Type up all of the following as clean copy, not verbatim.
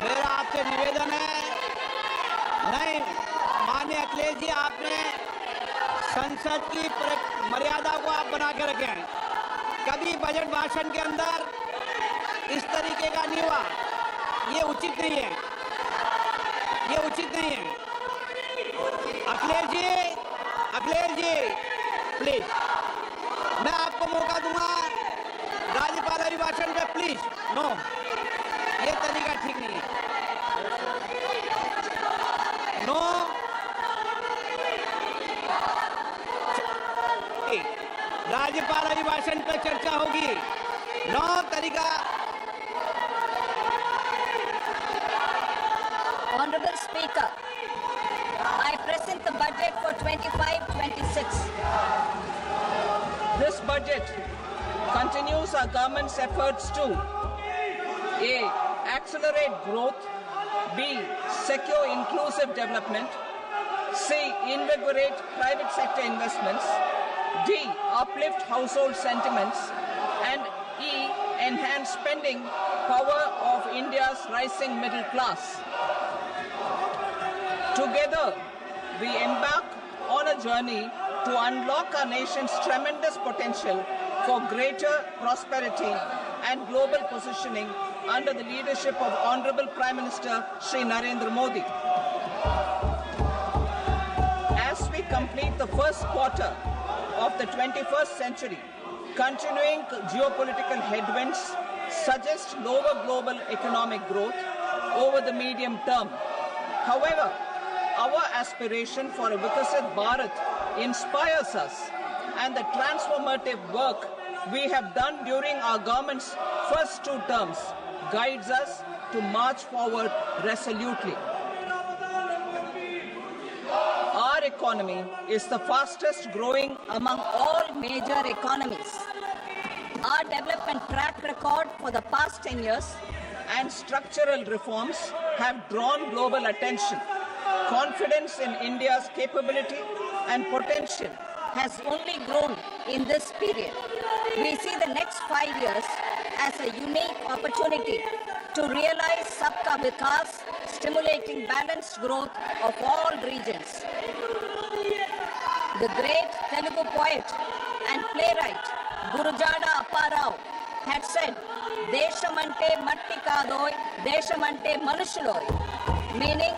मेरा आपसे निवेदन है, नहीं माननीय अखिलेश जी, आपने संसद की मर्यादा को आप बना के रखें। कभी बजट भाषण के अंदर इस तरीके का नहीं हुआ, ये उचित नहीं है, ये उचित नहीं है। अखिलेश जी प्लीज, मैं आपको मौका दूंगा राज्यपाल अभिभाषण पे, प्लीज। नो, ये तरीका ठीक नहीं है। नो, राज्यपाल अभिभाषण पे चर्चा होगी। नो तरीका। Honorable Speaker, I present the budget for 25-26. This budget continues our government's efforts to A. Accelerate growth, B. Secure inclusive development, C. Invigorate private sector investments, D. Uplift household sentiments, and E. Enhance spending power of India's rising middle class. Together, we embark on a journey to unlock our nation's tremendous potential for greater prosperity and global positioning under the leadership of Honorable Prime Minister Shri Narendra Modi. As we complete the first quarter of the 21st century, continuing geopolitical headwinds suggest lower global economic growth over the medium term. However, our aspiration for a Vikasit Bharat inspires us, and the transformative work we have done during our government's first 2 terms guides us to march forward resolutely. Our economy is the fastest growing Among all major economies, our development track record for the past 10 years and structural reforms have drawn global attention. Confidence in India's capability and potential has only grown in this period. We see the next 5 years as a unique opportunity to realize Sabka Vikas, stimulating balanced growth of all regions. The great Telugu poet and playwright Gurujada Apparao had said, "Deshamante matti kadoy, deshamante manushuloy," meaning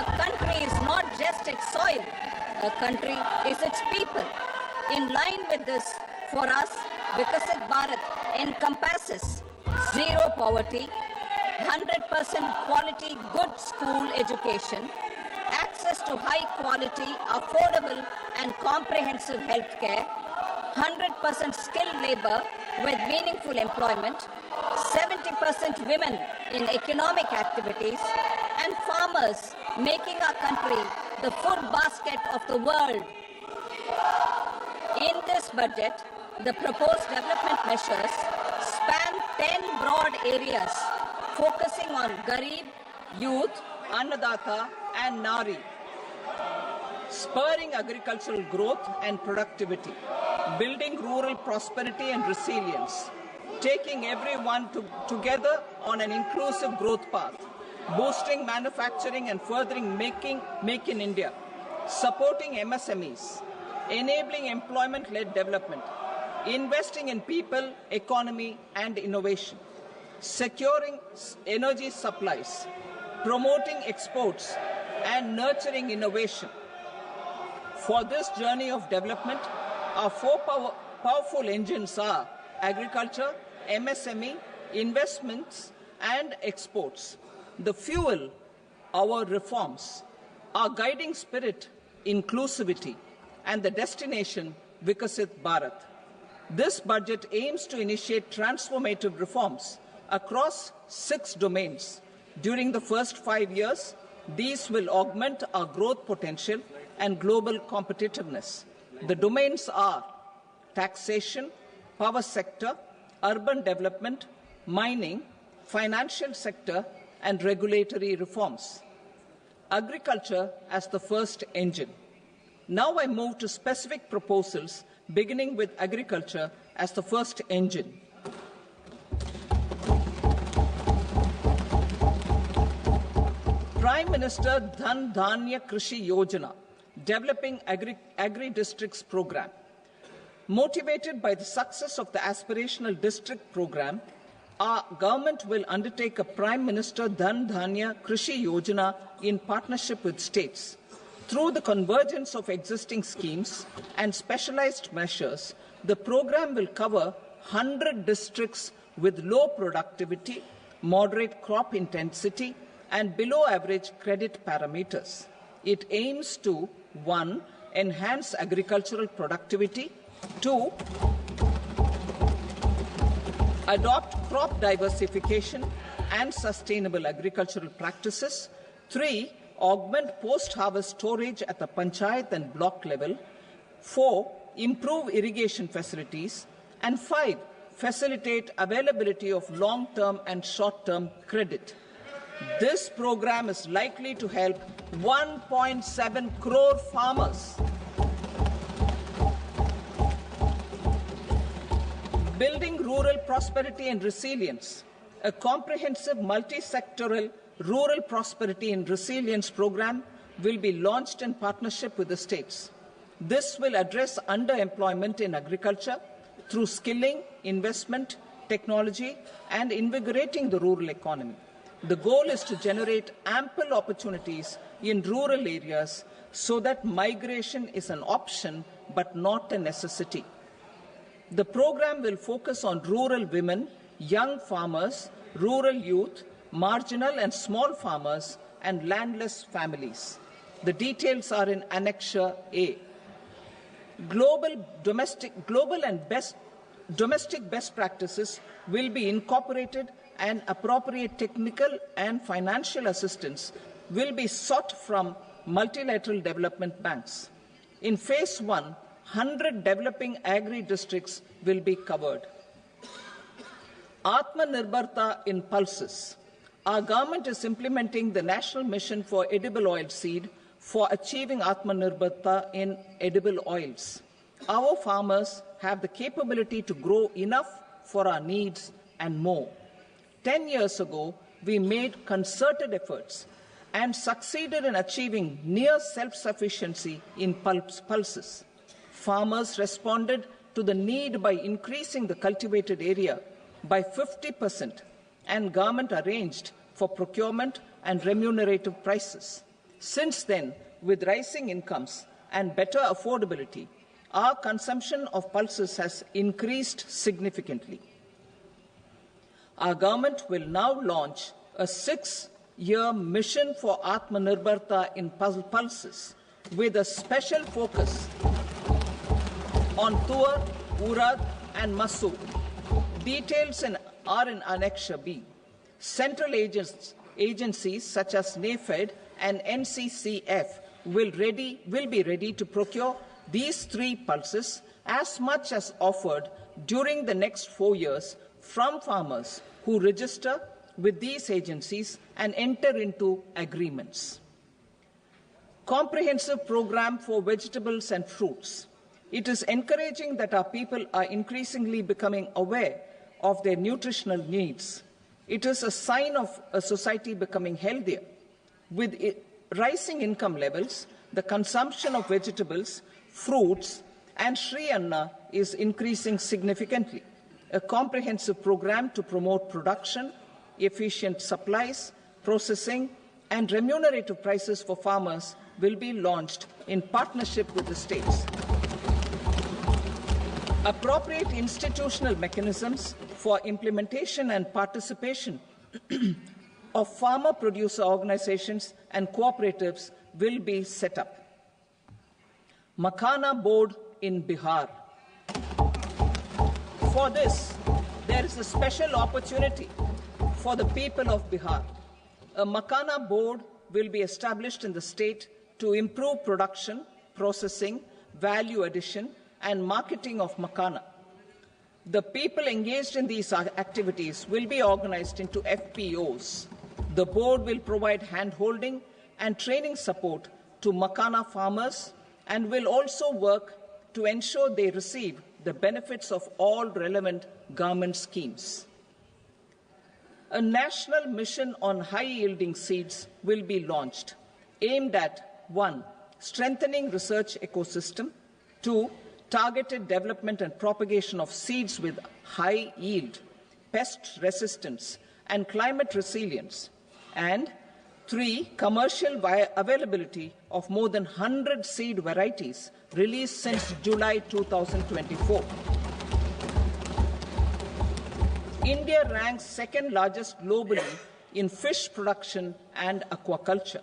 a country is not just its soil, a country is its people. In line with this, for us, Vikasit Bharat encompasses zero poverty, 100% quality good school education, access to high quality, affordable and comprehensive health care, 100% skilled labor with meaningful employment, 70% women in economic activities, and farmers making our country the food basket of the world. In this budget, the proposed development measures span 10 broad areas focusing on Garib, youth, Annadata and Nari, spurring agricultural growth and productivity, building rural prosperity and resilience, taking everyone together on an inclusive growth path, boosting manufacturing and furthering Make in India, supporting MSMEs, enabling employment-led development, investing in people, economy and innovation, securing energy supplies, promoting exports and nurturing innovation. For this journey of development, our 4 powerful engines are agriculture, MSME, investments and exports. The fuel, our reforms, our guiding spirit, inclusivity, and the destination, Vikasit Bharat. This budget aims to initiate transformative reforms across 6 domains. During the first 5 years, these will augment our growth potential and global competitiveness. The domains are taxation, power sector, urban development, mining, financial sector, and regulatory reforms. Agriculture as the first engine. Now I move to specific proposals, beginning with agriculture as the first engine. Prime Minister Dhan Dhanya Krishi Yojana, Developing Agri-Districts Program. Motivated by the success of the Aspirational District Program, our government will undertake a Prime Minister Dhan Dhanya Krishi Yojana in partnership with states. Through the convergence of existing schemes and specialized measures, the program will cover 100 districts with low productivity, moderate crop intensity, and below average credit parameters. It aims to 1. Enhance agricultural productivity, 2. Adopt crop diversification and sustainable agricultural practices, 3. Augment post-harvest storage at the panchayat and block level, 4. Improve irrigation facilities, and 5. Facilitate availability of long-term and short-term credit. This program is likely to help 1.7 crore farmers. Building rural prosperity and resilience. A comprehensive multi-sectoral rural prosperity and resilience program will be launched in partnership with the states. This will address underemployment in agriculture through skilling, investment, technology, and invigorating the rural economy. The goal is to generate ample opportunities in rural areas so that migration is an option but not a necessity. The program will focus on rural women, young farmers, rural youth, marginal and small farmers, and landless families. The details are in Annexure A. Domestic best practices will be incorporated, and appropriate technical and financial assistance will be sought from multilateral development banks. In Phase 1, 100 developing agri-districts will be covered. Atmanirbharta in pulses. Our government is implementing the National Mission for Edible Oilseed for achieving Atmanirbharta in edible oils. Our farmers have the capability to grow enough for our needs and more. 10 years ago, we made concerted efforts and succeeded in achieving near self-sufficiency in pulses. Farmers responded to the need by increasing the cultivated area by 50%, and government arranged for procurement and remunerative prices. Since then, with rising incomes and better affordability, our consumption of pulses has increased significantly. Our government will now launch a 6-year mission for Atmanirbharta in pulses with a special focus on Tuar, Urad, and Masoor. Details are in Annexure B. Central agencies such as NAFED and NCCF will be ready to procure these 3 pulses as much as offered during the next 4 years from farmers who register with these agencies and enter into agreements. Comprehensive program for vegetables and fruits. It is encouraging that our people are increasingly becoming aware of their nutritional needs. It is a sign of a society becoming healthier. With rising income levels, the consumption of vegetables, fruits, and Sri Anna is increasing significantly. A comprehensive program to promote production, efficient supplies, processing, and remunerative prices for farmers will be launched in partnership with the states. Appropriate institutional mechanisms for implementation and participation of farmer-producer organizations and cooperatives will be set up. Makhana Board in Bihar. For this, there is a special opportunity for the people of Bihar. A Makhana Board will be established in the state to improve production, processing, value addition, and marketing of makhana. The people engaged in these activities will be organized into FPOs. The board will provide hand-holding and training support to makhana farmers and will also work to ensure they receive the benefits of all relevant government schemes. A national mission on high-yielding seeds will be launched, aimed at 1. Strengthening research ecosystem, 2. Targeted development and propagation of seeds with high yield, pest resistance, and climate resilience, and 3. Commercial availability of more than 100 seed varieties released since July 2024. India ranks second largest globally in fish production and aquaculture.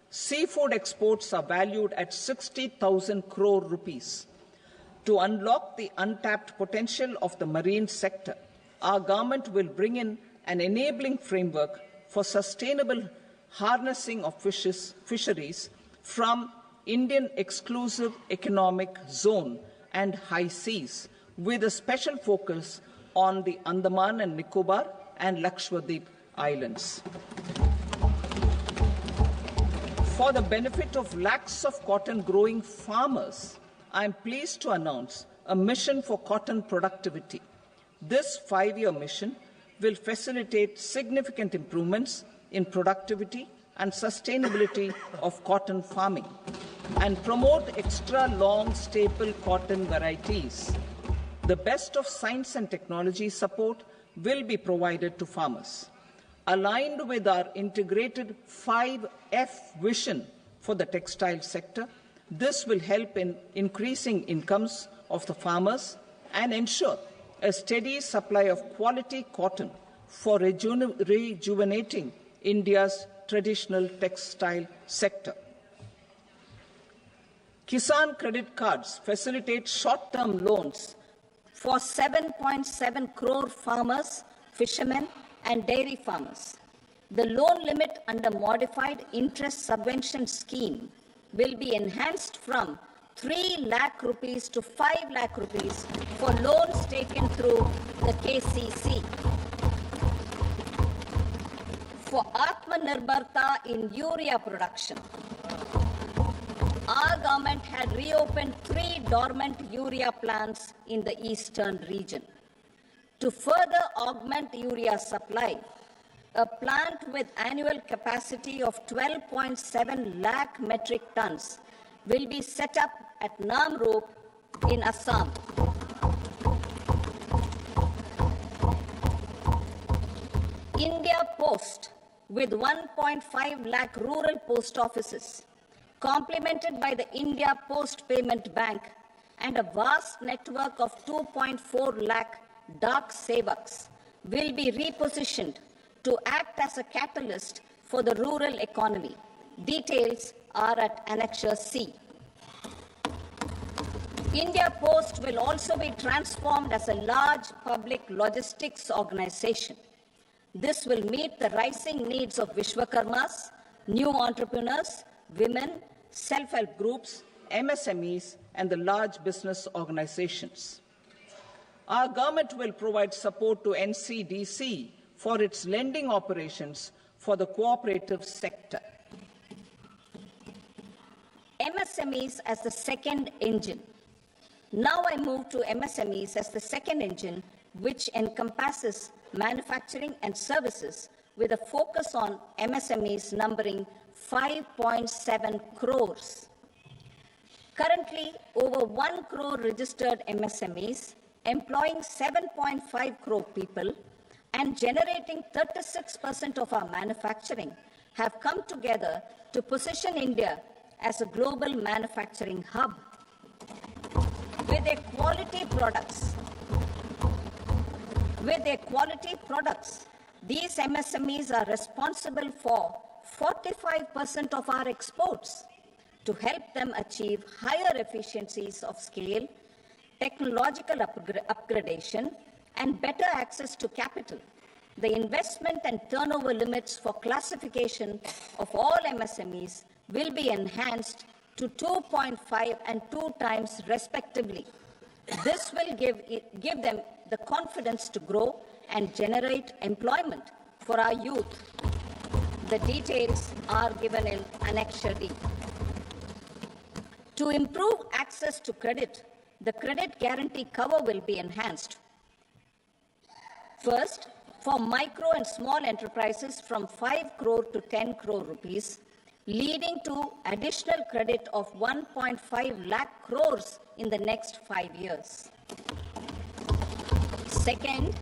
Seafood exports are valued at 60,000 crore rupees. To unlock the untapped potential of the marine sector, our government will bring in an enabling framework for sustainable harnessing of fisheries from Indian exclusive economic zone and high seas, with a special focus on the Andaman and Nicobar and Lakshadweep Islands. For the benefit of lakhs of cotton growing farmers, I am pleased to announce a mission for cotton productivity. This 5-year mission will facilitate significant improvements in productivity and sustainability of cotton farming and promote extra long staple cotton varieties. The best of science and technology support will be provided to farmers. Aligned with our integrated 5F vision for the textile sector, this will help in increasing incomes of the farmers and ensure a steady supply of quality cotton for rejuvenating India's traditional textile sector. Kisan credit cards facilitate short-term loans for 7.7 crore farmers, fishermen, and dairy farmers. The loan limit under modified interest subvention scheme will be enhanced from 3 lakh rupees to 5 lakh rupees for loans taken through the KCC. For Atmanirbharta in urea production, our government had reopened 3 dormant urea plants in the eastern region. To further augment urea supply, a plant with annual capacity of 12.7 lakh metric tons will be set up at Namrup in Assam. India Post, with 1.5 lakh rural post offices, complemented by the India Post Payment Bank and a vast network of 2.4 lakh Dak Sevaks, will be repositioned to act as a catalyst for the rural economy. Details are at Annexure C. India Post will also be transformed as a large public logistics organization. This will meet the rising needs of Vishwakarmas, new entrepreneurs, women, self-help groups, MSMEs, and the large business organizations. Our government will provide support to NCDC for its lending operations for the cooperative sector. MSMEs as the second engine. Now I move to MSMEs as the second engine, which encompasses manufacturing and services with a focus on MSMEs numbering 5.7 crores. Currently, over 1 crore registered MSMEs, employing 7.5 crore people and generating 36% of our manufacturing, have come together to position India as a global manufacturing hub. With their quality products, these MSMEs are responsible for 45% of our exports. To help them achieve higher efficiencies of scale, technological upgradation, and better access to capital, the investment and turnover limits for classification of all MSMEs will be enhanced to 2.5 and 2 times respectively. This will give them the confidence to grow and generate employment for our youth. The details are given in Annexure D. To improve access to credit, the credit guarantee cover will be enhanced. First, for micro and small enterprises from 5 crore to 10 crore rupees, leading to additional credit of 1.5 lakh crores in the next 5 years. Second,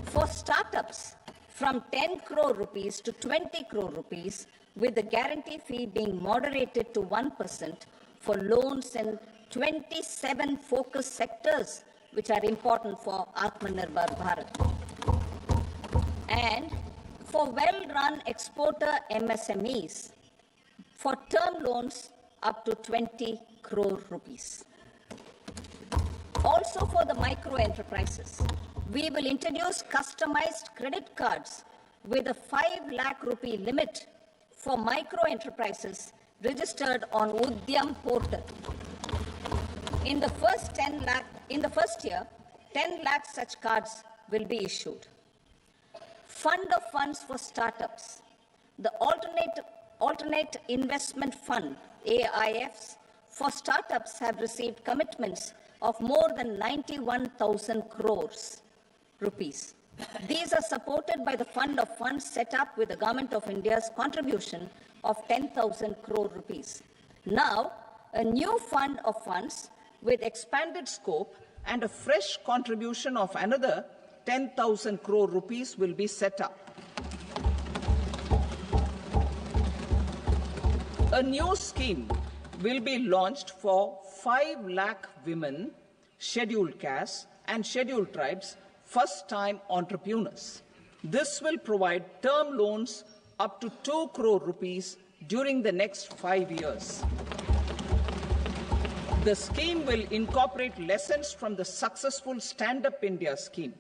for startups from 10 crore rupees to 20 crore rupees, with the guarantee fee being moderated to 1% for loans in 27 focus sectors which are important for Atmanirbhar Bharat. And for well-run exporter MSMEs, for term loans up to 20 crore rupees. Also for the micro enterprises, we will introduce customized credit cards with a 5 lakh rupee limit for micro enterprises registered on Udyam portal. In the first year, 10 lakh such cards will be issued. Fund of funds for startups. The alternate investment fund, AIFs, for startups have received commitments of more than 91,000 crores rupees. These are supported by the fund of funds set up with the Government of India's contribution of 10,000 crore rupees. Now, a new fund of funds with expanded scope and a fresh contribution of another 10,000 crore rupees will be set up. A new scheme will be launched for 5 lakh women, scheduled castes and scheduled tribes, first-time entrepreneurs. This will provide term loans up to 2 crore rupees during the next 5 years. The scheme will incorporate lessons from the successful Stand Up India scheme.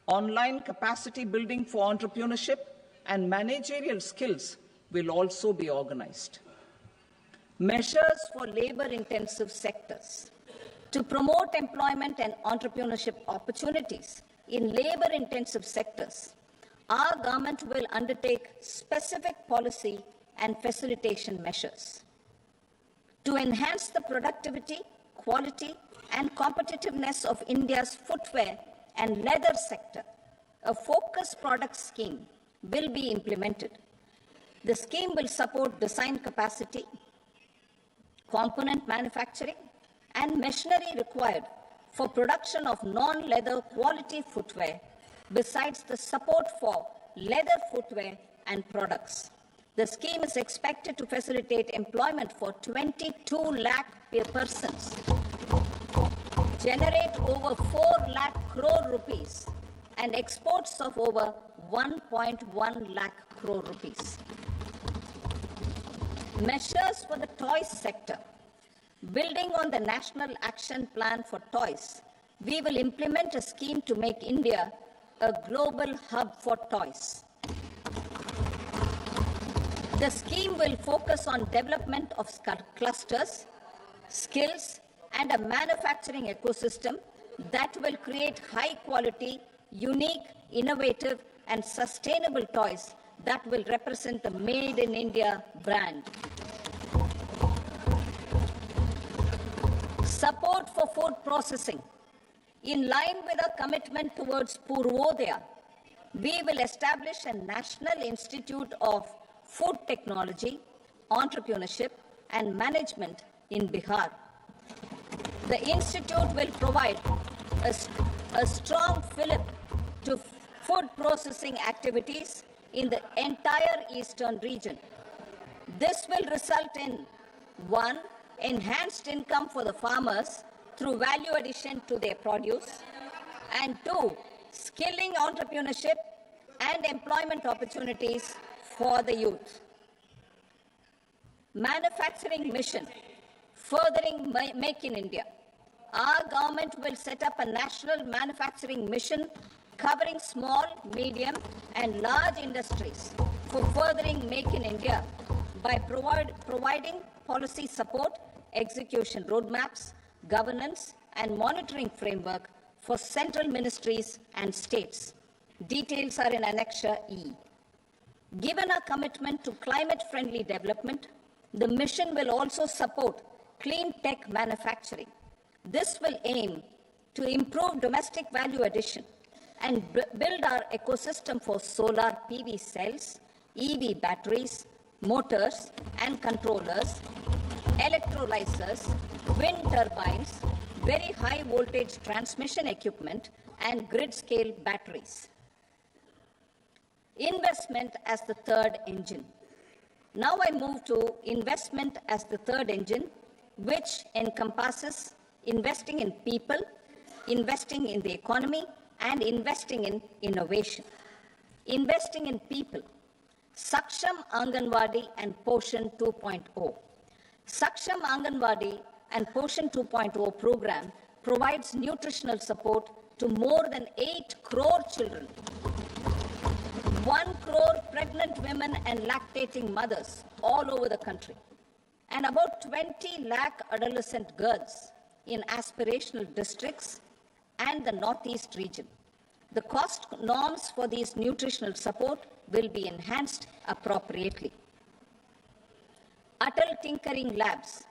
Online capacity building for entrepreneurship and managerial skills will also be organized. Measures for labor-intensive sectors. To promote employment and entrepreneurship opportunities in labor-intensive sectors, our government will undertake specific policy and facilitation measures. To enhance the productivity, quality, and competitiveness of India's footwear and leather sector, a focused product scheme will be implemented. The scheme will support design capacity, component manufacturing, and machinery required for production of non-leather quality footwear, besides the support for leather footwear and products. The scheme is expected to facilitate employment for 22 lakh persons, generate over 4 lakh crore rupees, and exports of over 1.1 lakh crore rupees. Measures for the toys sector. Building on the National Action Plan for Toys, we will implement a scheme to make India a global hub for toys. The scheme will focus on development of clusters, skills, and a manufacturing ecosystem that will create high-quality, unique, innovative, and sustainable toys that will represent the Made in India brand. Support for food processing. In line with our commitment towards Purvodaya, we will establish a National Institute of Food Technology, Entrepreneurship, and Management in Bihar. The institute will provide a strong fillip to food processing activities in the entire eastern region. This will result in 1. Enhanced income for the farmers through value addition to their produce, and 2. Skilling entrepreneurship and employment opportunities for the youth. Manufacturing mission, furthering Make in India. Our government will set up a national manufacturing mission covering small, medium, and large industries for furthering Make in India by providing policy support, execution roadmaps, governance, and monitoring framework for central ministries and states. Details are in Annexure E. Given our commitment to climate-friendly development, the mission will also support clean tech manufacturing. This will aim to improve domestic value addition and build our ecosystem for solar PV cells, EV batteries, motors and controllers, electrolyzers, wind turbines, very high voltage transmission equipment, and grid scale batteries. Investment as the third engine. Now I move to investment as the third engine, which encompasses investing in people, investing in the economy, and investing in innovation. Investing in people. Saksham Anganwadi and Poshan 2.0. Saksham Anganwadi and Poshan 2.0 program provides nutritional support to more than 8 crore children, 1 crore pregnant women and lactating mothers all over the country, and about 20 lakh adolescent girls in aspirational districts and the Northeast region. The cost norms for these nutritional support will be enhanced appropriately. Atal Tinkering Labs.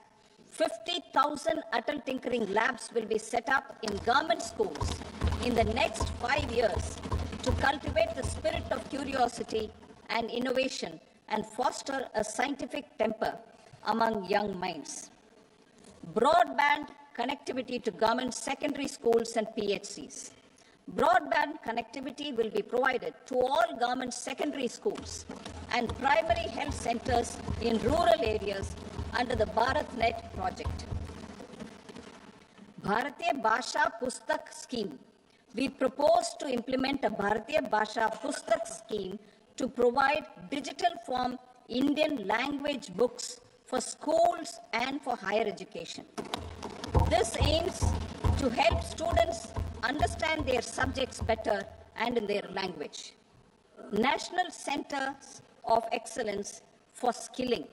50,000 Atal Tinkering Labs will be set up in government schools in the next 5 years to cultivate the spirit of curiosity and innovation and foster a scientific temper among young minds. Broadband connectivity to government secondary schools and PHCs. Broadband connectivity will be provided to all government secondary schools and primary health centers in rural areas under the BharatNet project. Bharatiya Bhasha Pustak Scheme. We propose to implement a Bharatiya Bhasha Pustak scheme to provide digital form Indian language books for schools and for higher education. This aims to help students understand their subjects better and in their language. National Centers of Excellence for Skilling.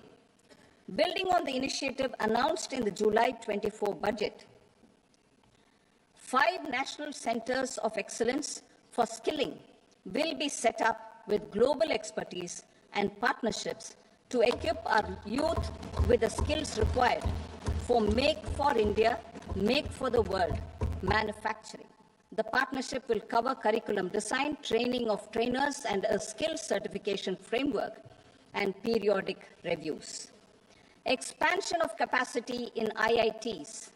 Building on the initiative announced in the July 24 budget, 5 National Centers of Excellence for Skilling will be set up with global expertise and partnerships to equip our youth with the skills required for Make for India, Make for the World manufacturing. The partnership will cover curriculum design, training of trainers, and a skills certification framework and periodic reviews. Expansion of capacity in IITs.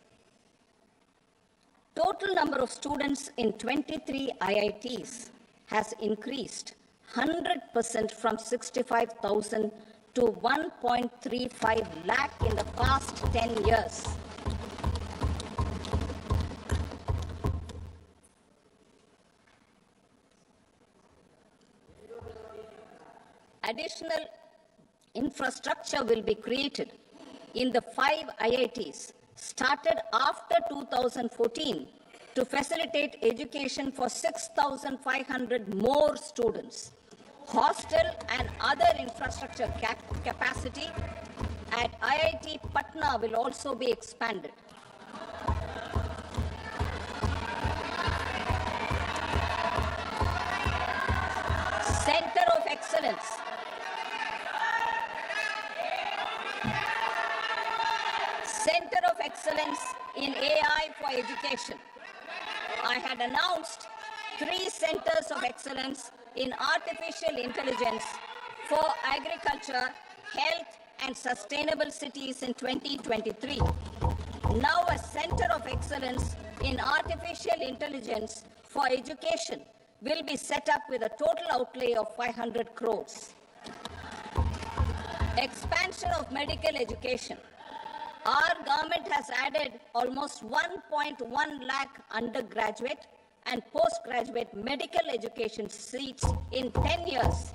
Total number of students in 23 IITs has increased 100% from 65,000 to 1.35 lakh in the past 10 years. Additional infrastructure will be created in the 5 IITs started after 2014 to facilitate education for 6,500 more students. Hostel and other infrastructure capacity at IIT Patna will also be expanded. Center of Excellence. Center of Excellence in AI for Education. I had announced 3 centers of excellence in artificial intelligence for agriculture, health, and sustainable cities in 2023. Now a center of excellence in artificial intelligence for education will be set up with a total outlay of 500 crores. Expansion of medical education. Our government has added almost 1.1 lakh undergraduate and postgraduate medical education seats in 10 years,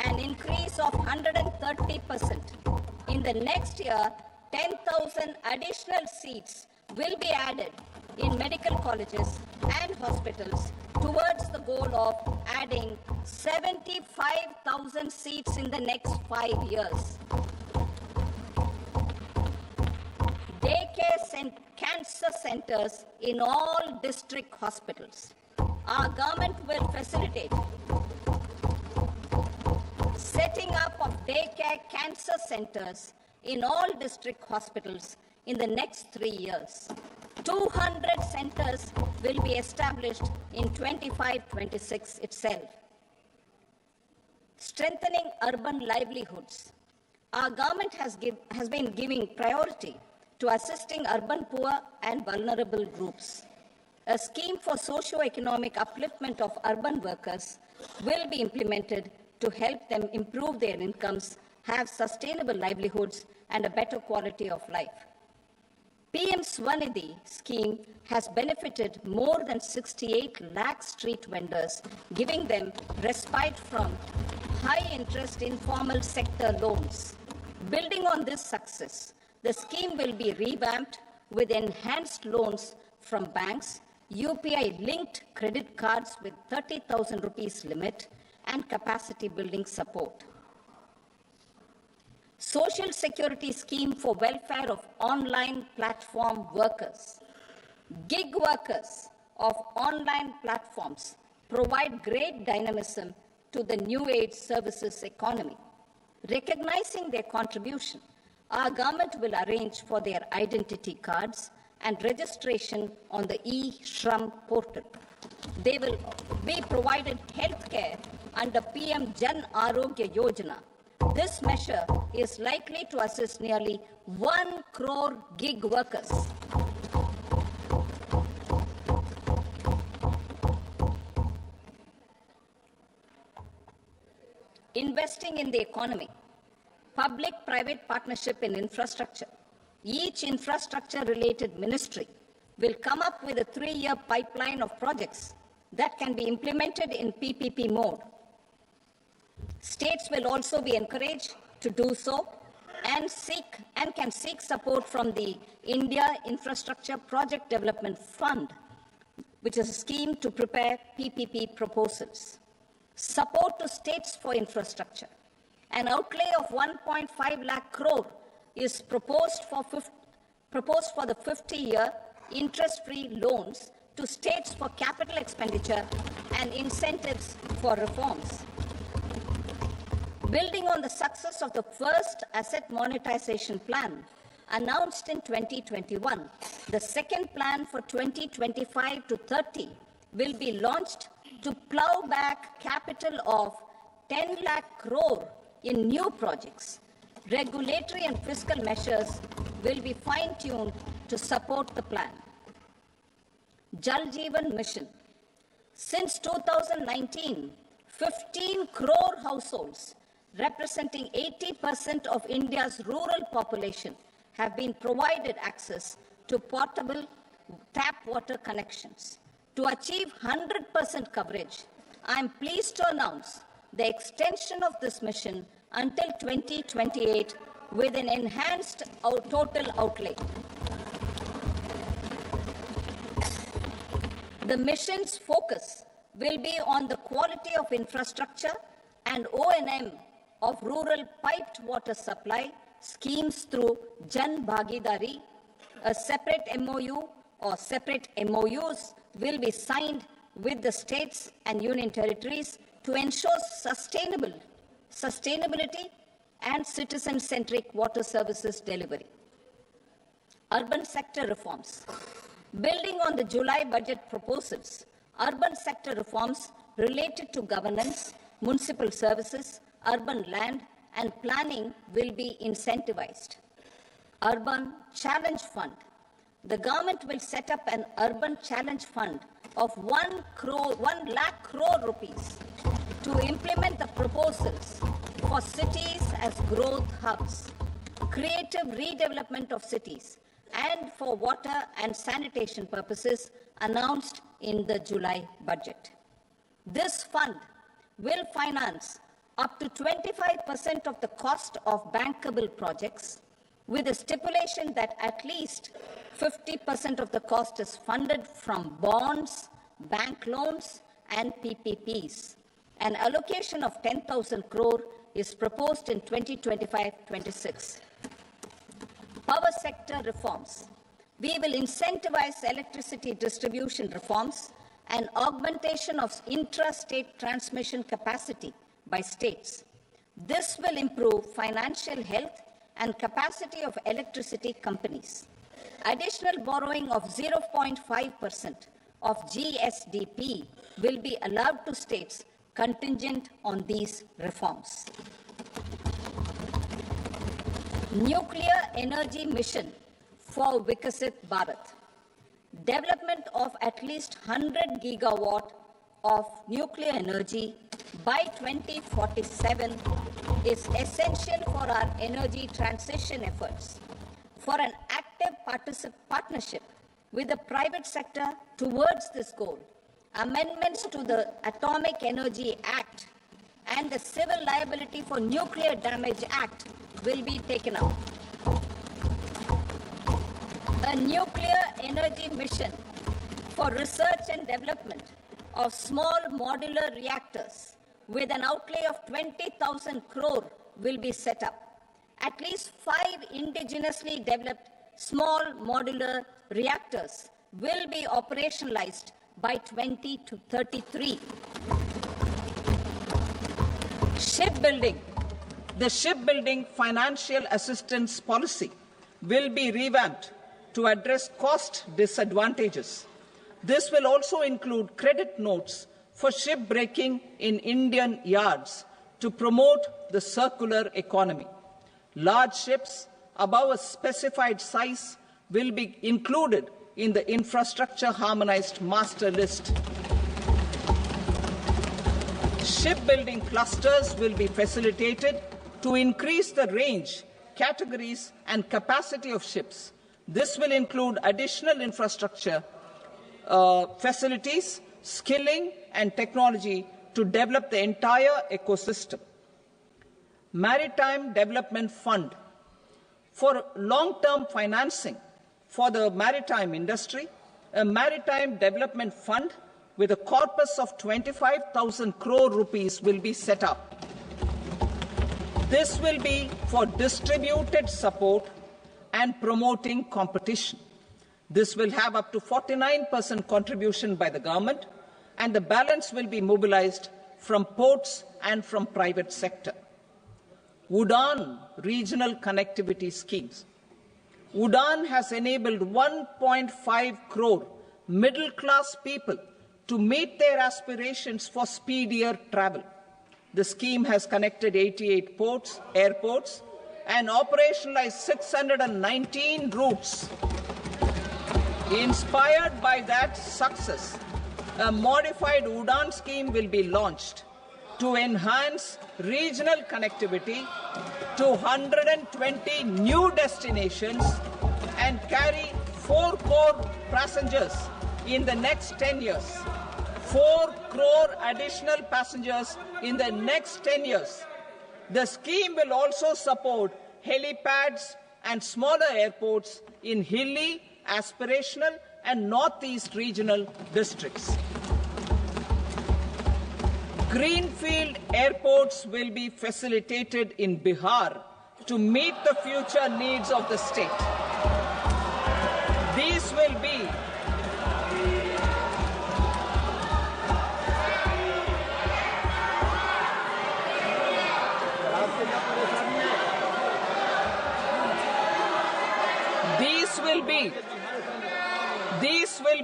an increase of 130%. In the next year, 10,000 additional seats will be added in medical colleges and hospitals towards the goal of adding 75,000 seats in the next 5 years. Daycare and cancer centers in all district hospitals. Our government will facilitate setting up of daycare cancer centers in all district hospitals in the next 3 years. 200 centers will be established in 25-26 itself. Strengthening urban livelihoods. Our government has been giving priority to assisting urban poor and vulnerable groups. A scheme for socio-economic upliftment of urban workers will be implemented to help them improve their incomes, have sustainable livelihoods, and a better quality of life. PM Swanidhi scheme has benefited more than 68 lakh street vendors, giving them respite from high-interest informal sector loans. Building on this success, the scheme will be revamped with enhanced loans from banks, UPI-linked credit cards with 30,000 rupees limit, and capacity building support. Social Security Scheme for welfare of online platform workers. Gig workers of online platforms provide great dynamism to the new age services economy. Recognizing their contribution, our government will arrange for their identity cards and registration on the e-Shram portal. They will be provided health care under PM Jan Arogya Yojana. This measure is likely to assist nearly 1 crore gig workers. Investing in the economy. Public-private partnership in infrastructure. Each infrastructure-related ministry will come up with a 3-year pipeline of projects that can be implemented in PPP mode. States will also be encouraged to do so and can seek support from the India Infrastructure Project Development Fund, which is a scheme to prepare PPP proposals. Support to states for infrastructure. An outlay of 1.5 lakh crore is proposed for the 50-year interest-free loans to states for capital expenditure and incentives for reforms. Building on the success of the first asset monetization plan announced in 2021, the second plan for 2025 to 30 will be launched to plow back capital of 10 lakh crore in new projects. Regulatory and fiscal measures will be fine-tuned to support the plan. Jal Jeevan Mission. Since 2019, 15 crore households representing 80% of India's rural population have been provided access to portable tap water connections. To achieve 100% coverage, I am pleased to announce the extension of this mission until 2028 with an enhanced total outlay. The mission's focus will be on the quality of infrastructure and O&M of rural piped water supply schemes through Jan Bhagidari. A separate MOU or separate MOUs will be signed with the states and union territories to ensure sustainability and citizen-centric water services delivery. Urban sector reforms. Building on the July budget proposals, urban sector reforms related to governance, municipal services, urban land, and planning will be incentivized. Urban Challenge Fund. The government will set up an urban challenge fund of 1 lakh crore rupees to implement the proposals for cities as growth hubs, creative redevelopment of cities, and for water and sanitation purposes announced in the July budget. This fund will finance up to 25% of the cost of bankable projects, with a stipulation that at least 50% of the cost is funded from bonds, bank loans, and PPPs. An allocation of 10,000 crore is proposed in 2025-26. Power sector reforms. We will incentivize electricity distribution reforms and augmentation of intra-state transmission capacity by states. This will improve financial health and capacity of electricity companies. Additional borrowing of 0.5% of GSDP will be allowed to states contingent on these reforms. Nuclear energy mission for Vikasit Bharat. Development of at least 100 gigawatt of nuclear energy by 2047 is essential for our energy transition efforts. For an active partnership with the private sector towards this goal, amendments to the Atomic Energy Act and the Civil Liability for Nuclear Damage Act will be taken up. A nuclear energy mission for research and development of small modular reactors with an outlay of 20,000 crore will be set up. At least 5 indigenously developed small modular reactors will be operationalized by 2033. Shipbuilding. The shipbuilding financial assistance policy will be revamped to address cost disadvantages. This will also include credit notes for shipbreaking in Indian yards to promote the circular economy. Large ships above a specified size will be included in the infrastructure harmonized master list. Shipbuilding clusters will be facilitated to increase the range, categories, and capacity of ships. This will include additional infrastructure, facilities, skilling, and technology to develop the entire ecosystem. Maritime Development Fund. For long-term financing for the maritime industry, a Maritime Development Fund with a corpus of 25,000 crore rupees will be set up. This will be for distributed support and promoting competition. This will have up to 49% contribution by the government, and the balance will be mobilized from ports and from private sector. UDAN regional connectivity schemes. UDAN has enabled 1.5 crore middle-class people to meet their aspirations for speedier travel. The scheme has connected 88 airports, and operationalized 619 routes. Inspired by that success, a modified UDAN scheme will be launched to enhance regional connectivity to 120 new destinations and carry 4 crore passengers in the next 10 years. 4 crore additional passengers in the next 10 years. The scheme will also support helipads and smaller airports in hilly, aspirational, and northeast regional districts. Greenfield airports will be facilitated in Bihar to meet the future needs of the state. These will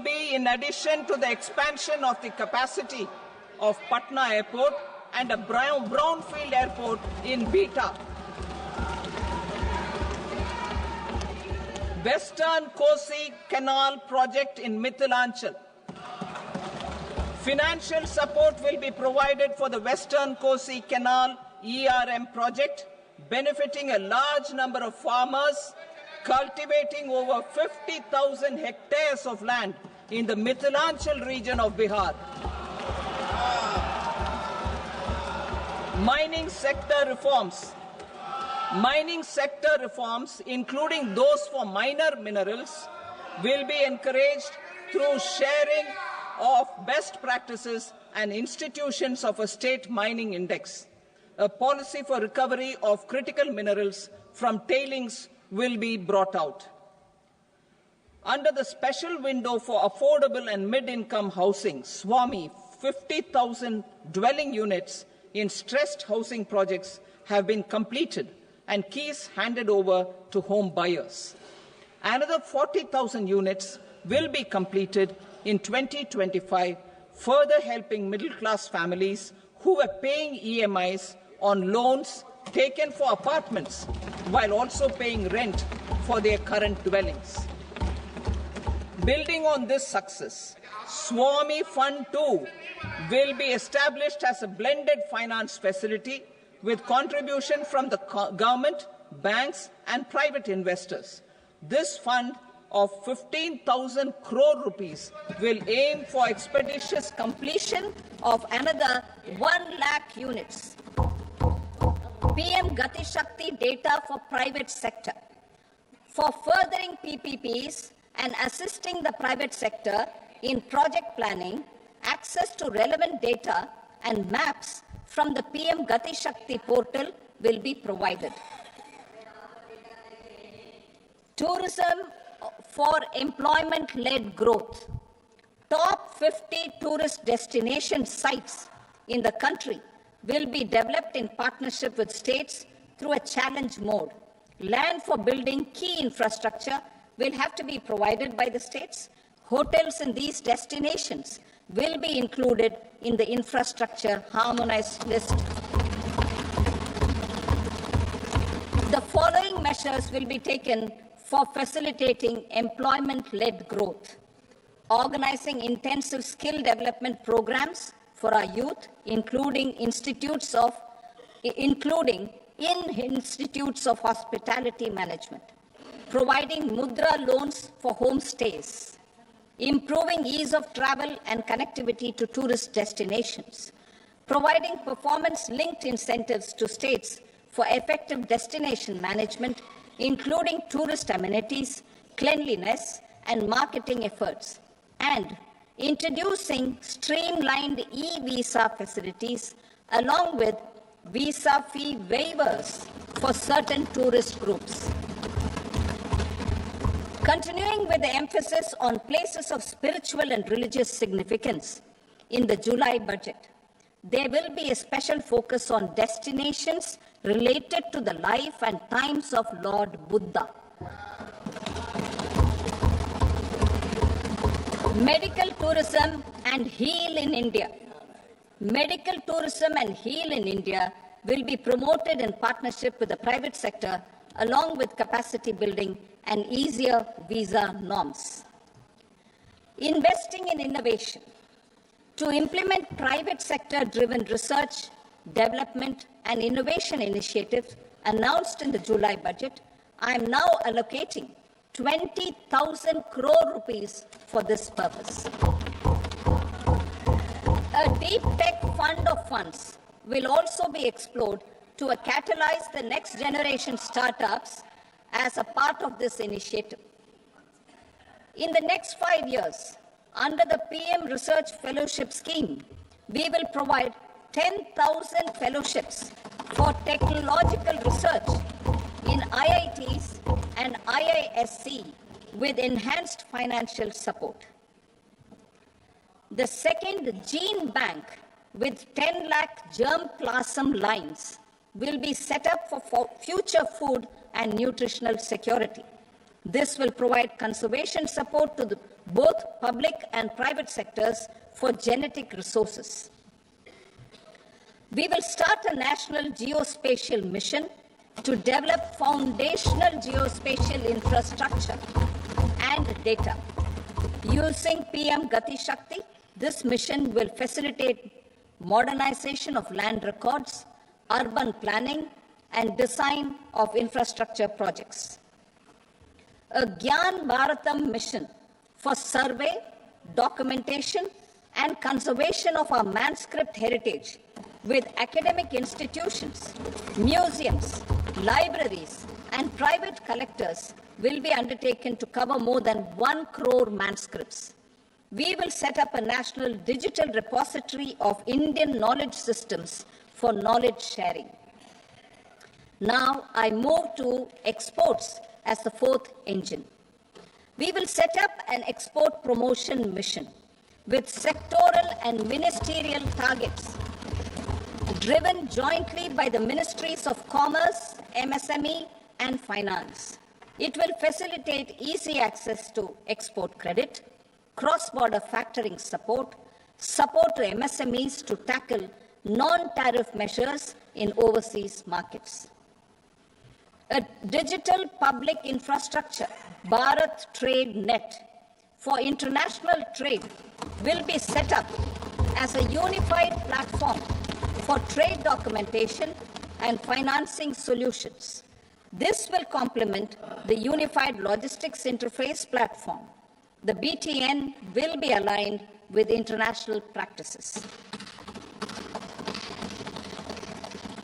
be in addition to the expansion of the capacity of Patna Airport and a brownfield airport in Beta. Western Kosi Canal project in Mithilanchal. Financial support will be provided for the Western Kosi Canal ERM project, benefiting a large number of farmers cultivating over 50,000 hectares of land in the Mithilanchal region of Bihar. Mining sector reforms. Mining sector reforms, including those for minor minerals, will be encouraged through sharing of best practices and institutions of a state mining index. A policy for recovery of critical minerals from tailings will be brought out. Under the special window for affordable and mid-income housing, SWAMI, 50,000 dwelling units in stressed housing projects have been completed and keys handed over to home buyers. Another 40,000 units will be completed in 2025, further helping middle-class families who were paying EMIs on loans taken for apartments while also paying rent for their current dwellings. Building on this success, Swami Fund 2 will be established as a blended finance facility with contribution from the government, banks and private investors. This fund of 15,000 crore rupees will aim for expeditious completion of another 1 lakh units. PM Gati Shakti data for private sector. For furthering PPPs and assisting the private sector in project planning, access to relevant data and maps from the PM Gati Shakti portal will be provided. Tourism for employment-led growth. Top 50 tourist destination sites in the country will be developed in partnership with states through a challenge mode. Land for building key infrastructure will have to be provided by the states. Hotels in these destinations will be included in the infrastructure harmonized list. The following measures will be taken for facilitating employment-led growth. Organizing intensive skill development programs for our youth, including in institutes of hospitality management. Providing mudra loans for homestays. Improving ease of travel and connectivity to tourist destinations. Providing performance-linked incentives to states for effective destination management, including tourist amenities, cleanliness, and marketing efforts, and introducing streamlined e-visa facilities along with visa fee waivers for certain tourist groups. Continuing with the emphasis on places of spiritual and religious significance in the July budget, there will be a special focus on destinations related to the life and times of Lord Buddha. Medical tourism and heal in India. Medical tourism and heal in India will be promoted in partnership with the private sector along with capacity building and easier visa norms. Investing in innovation. To implement private sector-driven research, development, and innovation initiatives announced in the July budget, I am now allocating 20,000 crore rupees for this purpose. A deep tech fund of funds will also be explored to catalyze the next generation startups as a part of this initiative. In the next 5 years, under the PM Research Fellowship Scheme, we will provide 10,000 fellowships for technological research in IITs and IISc with enhanced financial support. The second gene bank with 10 lakh germplasm lines will be set up for future food and nutritional security. This will provide conservation support to both public and private sectors for genetic resources. We will start a national geospatial mission to develop foundational geospatial infrastructure and data. Using PM Gati Shakti, this mission will facilitate modernization of land records, urban planning, and design of infrastructure projects. A Gyan Bharatam mission for survey, documentation, and conservation of our manuscript heritage with academic institutions, museums, libraries, and private collectors will be undertaken to cover more than 1 crore manuscripts. We will set up a national digital repository of Indian knowledge systems for knowledge sharing. Now I move to exports as the fourth engine. We will set up an export promotion mission with sectoral and ministerial targets driven jointly by the Ministries of Commerce, MSME, and Finance. It will facilitate easy access to export credit, cross-border factoring support, support to MSMEs to tackle non-tariff measures in overseas markets. A digital public infrastructure, Bharat Trade Net, for international trade will be set up as a unified platform for trade documentation and financing solutions. This will complement the Unified Logistics Interface platform. The BTN will be aligned with international practices.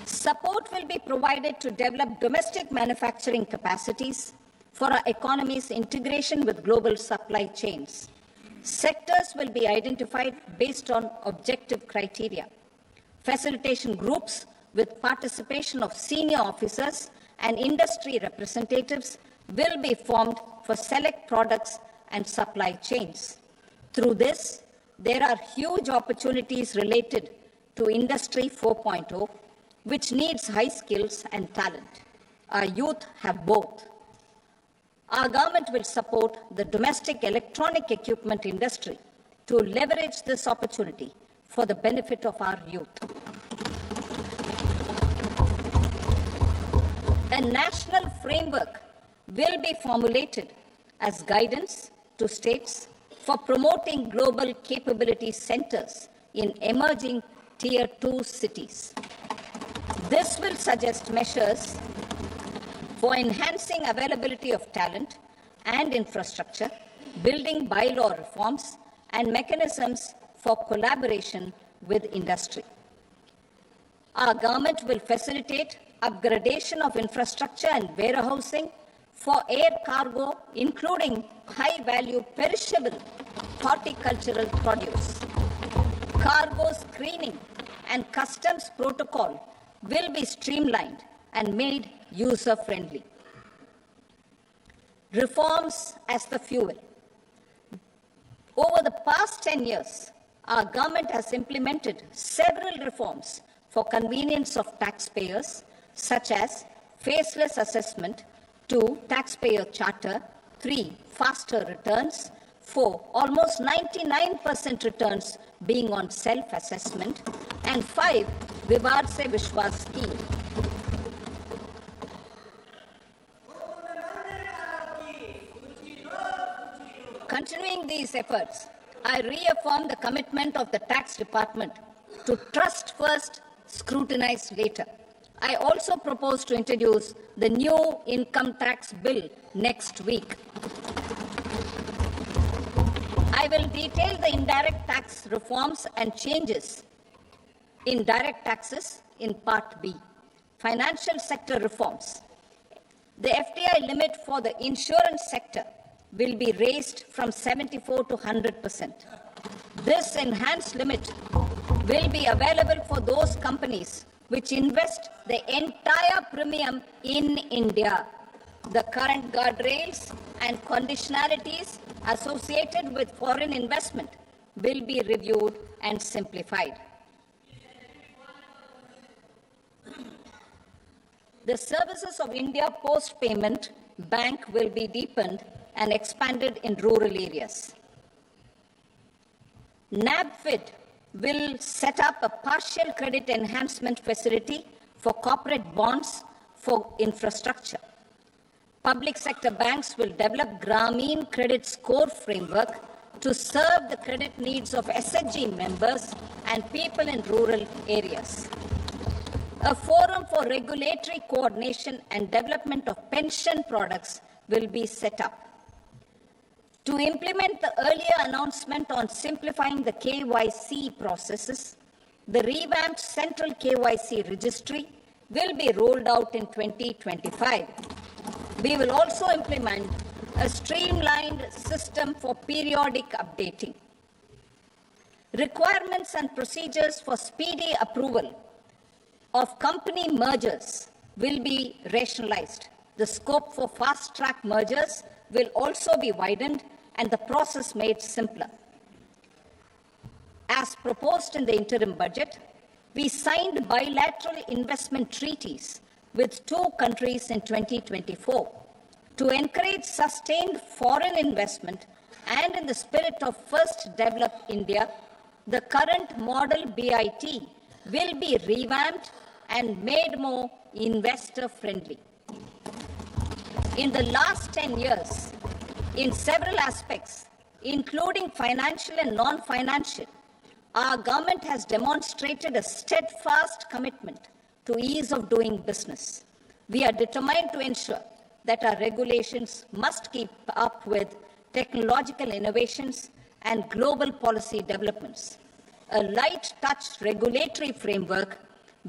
Support will be provided to develop domestic manufacturing capacities for our economy's integration with global supply chains. Sectors will be identified based on objective criteria. Facilitation groups with participation of senior officers and industry representatives will be formed for select products and supply chains. Through this, there are huge opportunities related to Industry 4.0, which needs high skills and talent. Our youth have both. Our government will support the domestic electronic equipment industry to leverage this opportunity for the benefit of our youth. A national framework will be formulated as guidance to states for promoting global capability centers in emerging Tier 2 cities. This will suggest measures for enhancing availability of talent and infrastructure, building bylaw reforms, and mechanisms for collaboration with industry. Our government will facilitate upgradation of infrastructure and warehousing for air cargo, including high-value perishable horticultural produce. Cargo screening and customs protocol will be streamlined and made user-friendly. Reforms as the fuel. Over the past 10 years, our government has implemented several reforms for convenience of taxpayers, such as faceless assessment, 2, taxpayer charter, 3, faster returns, 4, almost 99% returns being on self-assessment, and 5, Vivad Se Vishwas scheme. Continuing these efforts, I reaffirm the commitment of the Tax Department to trust first, scrutinize later. I also propose to introduce the new income tax bill next week. I will detail the indirect tax reforms and changes in direct taxes in Part B. Financial sector reforms. The FDI limit for the insurance sector will be raised from 74 to 100%. This enhanced limit will be available for those companies which invest the entire premium in India. The current guardrails and conditionalities associated with foreign investment will be reviewed and simplified. The services of India Post Payment Bank will be deepened and expanded in rural areas. NABFID will set up a partial credit enhancement facility for corporate bonds for infrastructure. Public sector banks will develop Grameen Credit Score framework to serve the credit needs of SHG members and people in rural areas. A forum for regulatory coordination and development of pension products will be set up. To implement the earlier announcement on simplifying the KYC processes, the revamped Central KYC Registry will be rolled out in 2025. We will also implement a streamlined system for periodic updating. Requirements and procedures for speedy approval of company mergers will be rationalized. The scope for fast-track mergers will also be widened and the process made simpler. As proposed in the interim budget, we signed bilateral investment treaties with 2 countries in 2024. To encourage sustained foreign investment and in the spirit of First Develop India, the current model BIT will be revamped and made more investor-friendly. In the last 10 years, in several aspects, including financial and non-financial, our government has demonstrated a steadfast commitment to ease of doing business. We are determined to ensure that our regulations must keep up with technological innovations and global policy developments. A light-touch regulatory framework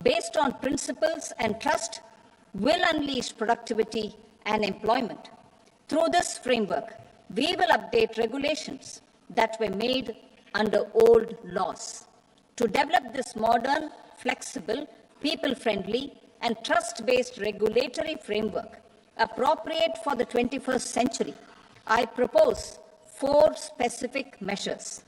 based on principles and trust will unleash productivity and employment. Through this framework, we will update regulations that were made under old laws. To develop this modern, flexible, people-friendly, and trust-based regulatory framework appropriate for the 21st century, I propose 4 specific measures.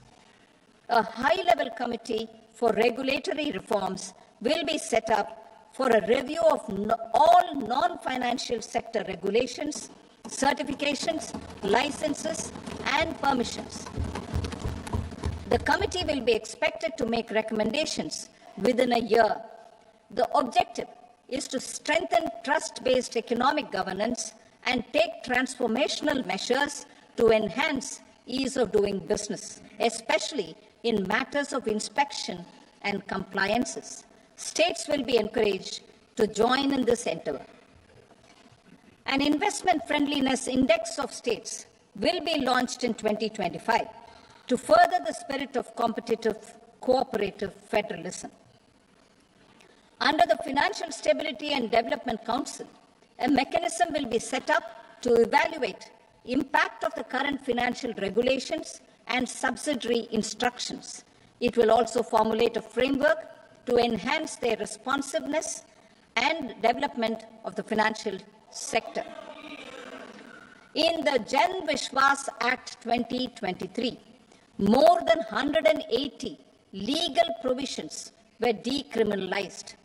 A high-level committee for regulatory reforms will be set up for a review of all non-financial sector regulations, certifications, licenses, and permissions. The committee will be expected to make recommendations within a year. The objective is to strengthen trust-based economic governance and take transformational measures to enhance ease of doing business, especially in matters of inspection and compliances. States will be encouraged to join in this endeavor. An investment friendliness index of states will be launched in 2025 to further the spirit of competitive, cooperative federalism. Under the Financial Stability and Development Council, a mechanism will be set up to evaluate impact of the current financial regulations and subsidiary instructions. It will also formulate a framework to enhance their responsiveness and development of the financial sector. In the Jan Vishwas Act 2023, more than 180 legal provisions were decriminalized.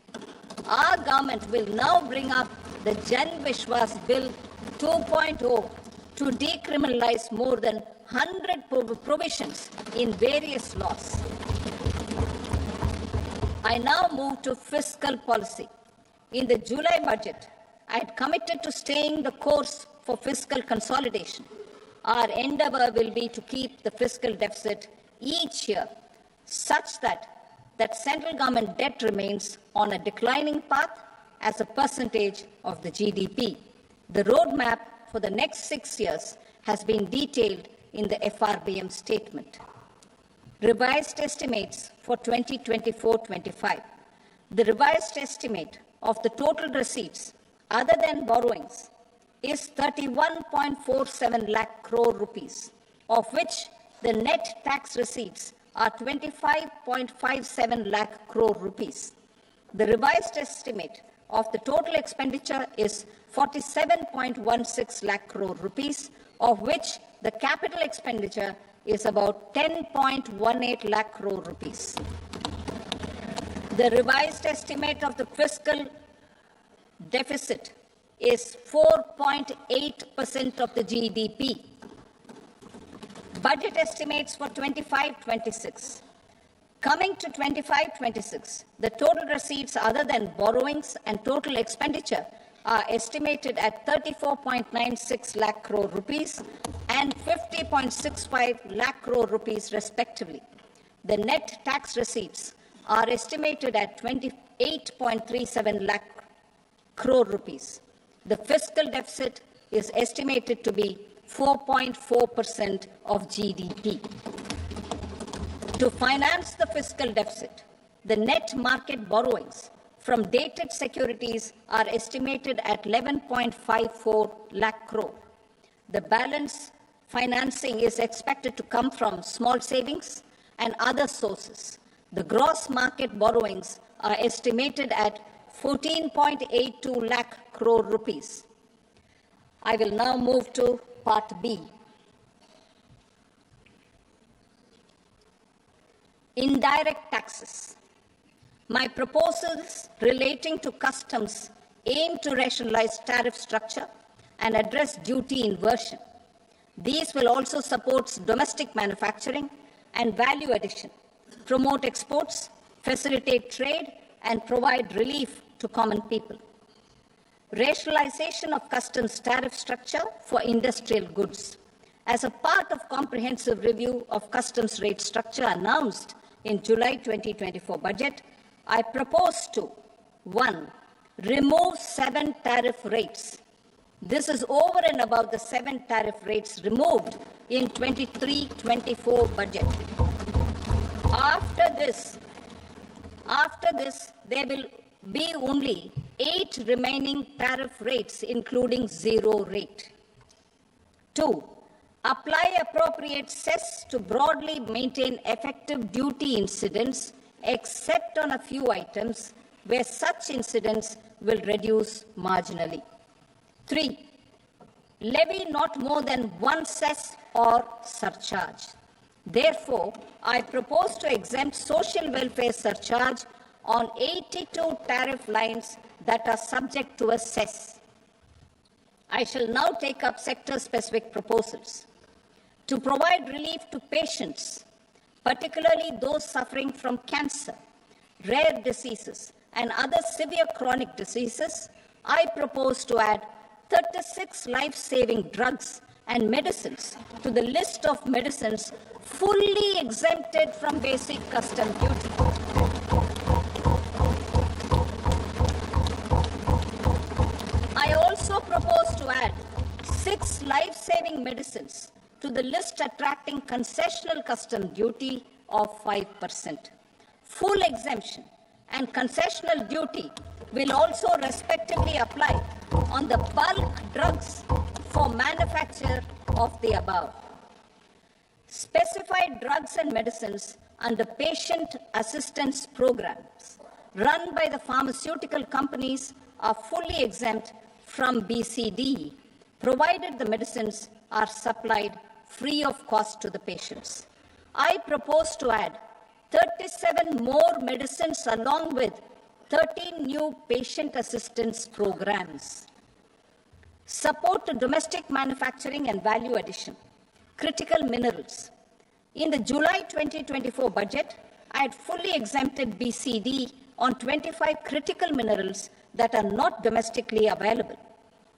Our government will now bring up the Jan Vishwas Bill 2.0 to decriminalize more than 100 provisions in various laws. I now move to fiscal policy. In the July budget, I had committed to staying the course for fiscal consolidation. Our endeavor will be to keep the fiscal deficit each year such that central government debt remains on a declining path as a percentage of the GDP. The roadmap for the next 6 years has been detailed in the FRBM statement. Revised estimates for 2024-25. The revised estimate of the total receipts other than borrowings is 31.47 lakh crore rupees, of which the net tax receipts are 25.57 lakh crore rupees. The revised estimate of the total expenditure is 47.16 lakh crore rupees, of which the capital expenditure is about 10.18 lakh crore rupees. The revised estimate of the fiscal deficit is 4.8% of the GDP. Budget estimates for 25-26. Coming to 25-26, the total receipts other than borrowings and total expenditure are estimated at 34.96 lakh crore rupees and 50.65 lakh crore rupees respectively. The net tax receipts are estimated at 28.37 lakh crore rupees. The fiscal deficit is estimated to be 4.4% of GDP. To finance the fiscal deficit, the net market borrowings from dated securities are estimated at 11.54 lakh crore. The balance financing is expected to come from small savings and other sources. The gross market borrowings are estimated at 14.82 lakh crore rupees. I will now move to Part B. Indirect taxes. My proposals relating to customs aim to rationalize tariff structure and address duty inversion. These will also support domestic manufacturing and value addition, promote exports, facilitate trade, and provide relief to common people. Rationalization of customs tariff structure for industrial goods. As a part of comprehensive review of customs rate structure announced in July 2024 budget, I propose to 1. Remove 7 tariff rates. This is over and above the 7 tariff rates removed in 23-24 budget. After this, there will be only 8 remaining tariff rates, including 0 rate. 2. Apply appropriate cess to broadly maintain effective duty incidence, except on a few items where such incidence will reduce marginally. 3. Levy not more than 1 cess or surcharge. Therefore, I propose to exempt social welfare surcharge on 82 tariff lines that are subject to a cess. I shall now take up sector-specific proposals. To provide relief to patients, particularly those suffering from cancer, rare diseases, and other severe chronic diseases, I propose to add 36 life-saving drugs and medicines to the list of medicines fully exempted from basic custom duty. I also propose to add 6 life-saving medicines to the list attracting concessional custom duty of 5%. Full exemption and concessional duty will also respectively apply on the bulk drugs for manufacture of the above. Specified drugs and medicines under patient assistance programs run by the pharmaceutical companies are fully exempt from BCD, provided the medicines are supplied free of cost to the patients. I propose to add 37 more medicines along with 13 new patient assistance programs. Support to domestic manufacturing and value addition. Critical minerals. In the July 2024 budget, I had fully exempted BCD on 25 critical minerals that are not domestically available.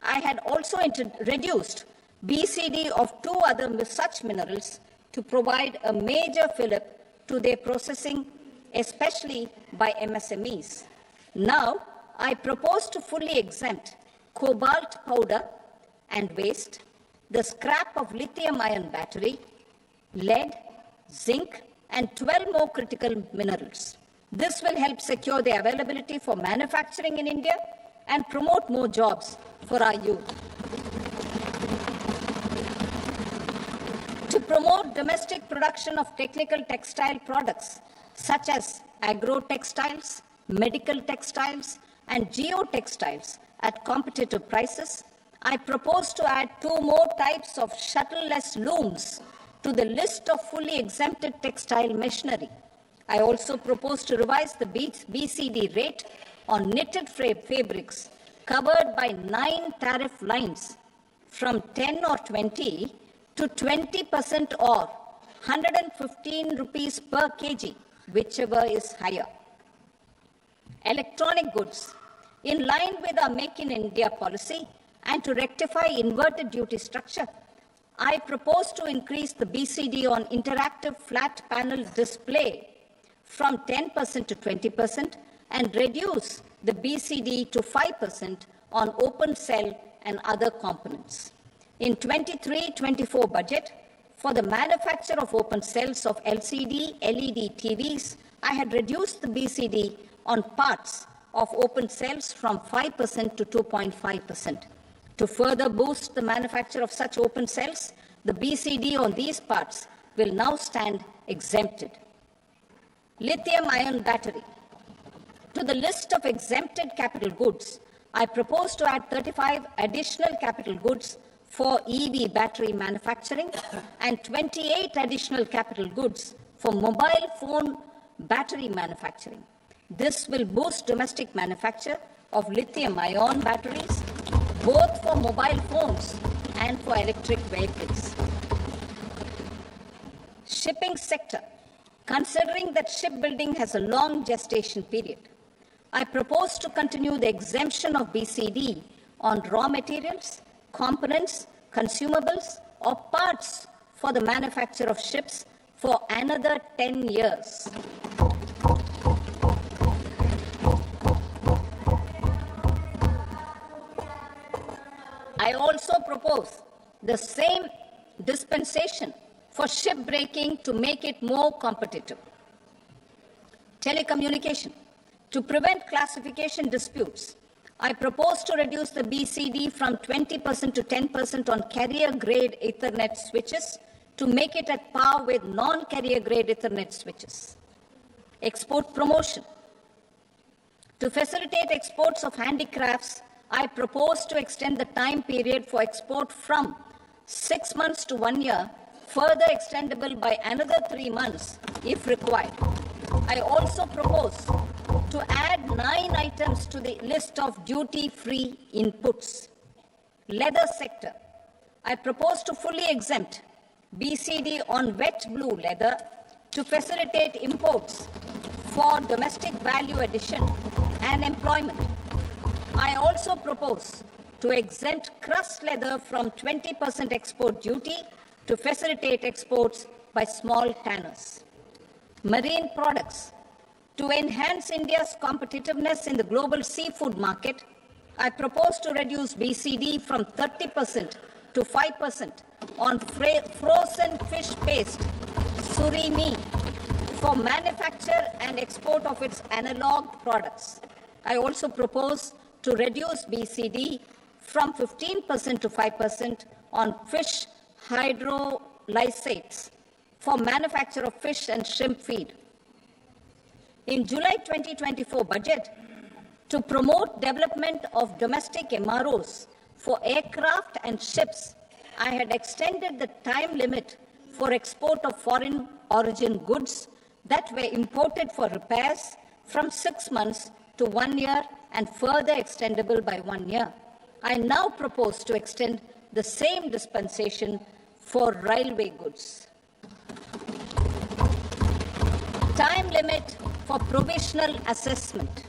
I had also reduced BCD of 2 other such minerals to provide a major fillip to their processing, especially by MSMEs. Now, I propose to fully exempt cobalt powder and waste, the scrap of lithium-ion battery, lead, zinc, and 12 more critical minerals. This will help secure the availability for manufacturing in India and promote more jobs for our youth. To promote domestic production of technical textile products such as agro-textiles, medical textiles, and geotextiles at competitive prices, I propose to add 2 more types of shuttle-less looms to the list of fully exempted textile machinery. I also propose to revise the BCD rate on knitted fabrics covered by 9 tariff lines from 10 or 20 to 20% or 115 rupees per kg, whichever is higher. Electronic goods. In line with our Make in India policy and to rectify inverted duty structure, I propose to increase the BCD on interactive flat panel display from 10% to 20% and reduce the BCD to 5% on open cell and other components. In 23-24 budget, for the manufacture of open cells of LCD, LED TVs, I had reduced the BCD on parts of open cells from 5% to 2.5%. To further boost the manufacture of such open cells, the BCD on these parts will now stand exempted. Lithium-ion battery. To the list of exempted capital goods, I propose to add 35 additional capital goods for EV battery manufacturing and 28 additional capital goods for mobile phone battery manufacturing. This will boost domestic manufacture of lithium-ion batteries both for mobile phones and for electric vehicles. Shipping sector. Considering that shipbuilding has a long gestation period, I propose to continue the exemption of BCD on raw materials, components, consumables, or parts for the manufacture of ships for another 10 years. I also propose the same dispensation for shipbreaking to make it more competitive. Telecommunication. To prevent classification disputes, I propose to reduce the BCD from 20% to 10% on carrier-grade Ethernet switches to make it at par with non-carrier-grade Ethernet switches. Export promotion. To facilitate exports of handicrafts, I propose to extend the time period for export from 6 months to 1 year, further extendable by another 3 months if required. I also propose to add 9 items to the list of duty-free inputs. Leather sector. I propose to fully exempt BCD on wet blue leather to facilitate imports for domestic value addition and employment. I also propose to exempt crust leather from 20% export duty to facilitate exports by small tanners. Marine products. To enhance India's competitiveness in the global seafood market, I propose to reduce BCD from 30% to 5% on frozen fish paste, surimi, for manufacture and export of its analog products. I also propose to reduce BCD from 15% to 5% on fish hydrolysates for manufacture of fish and shrimp feed. In July 2024 budget, to promote development of domestic MROs for aircraft and ships, I had extended the time limit for export of foreign origin goods that were imported for repairs from 6 months to 1 year and further extendable by 1 year. I now propose to extend the same dispensation for railway goods. Time limit for provisional assessment.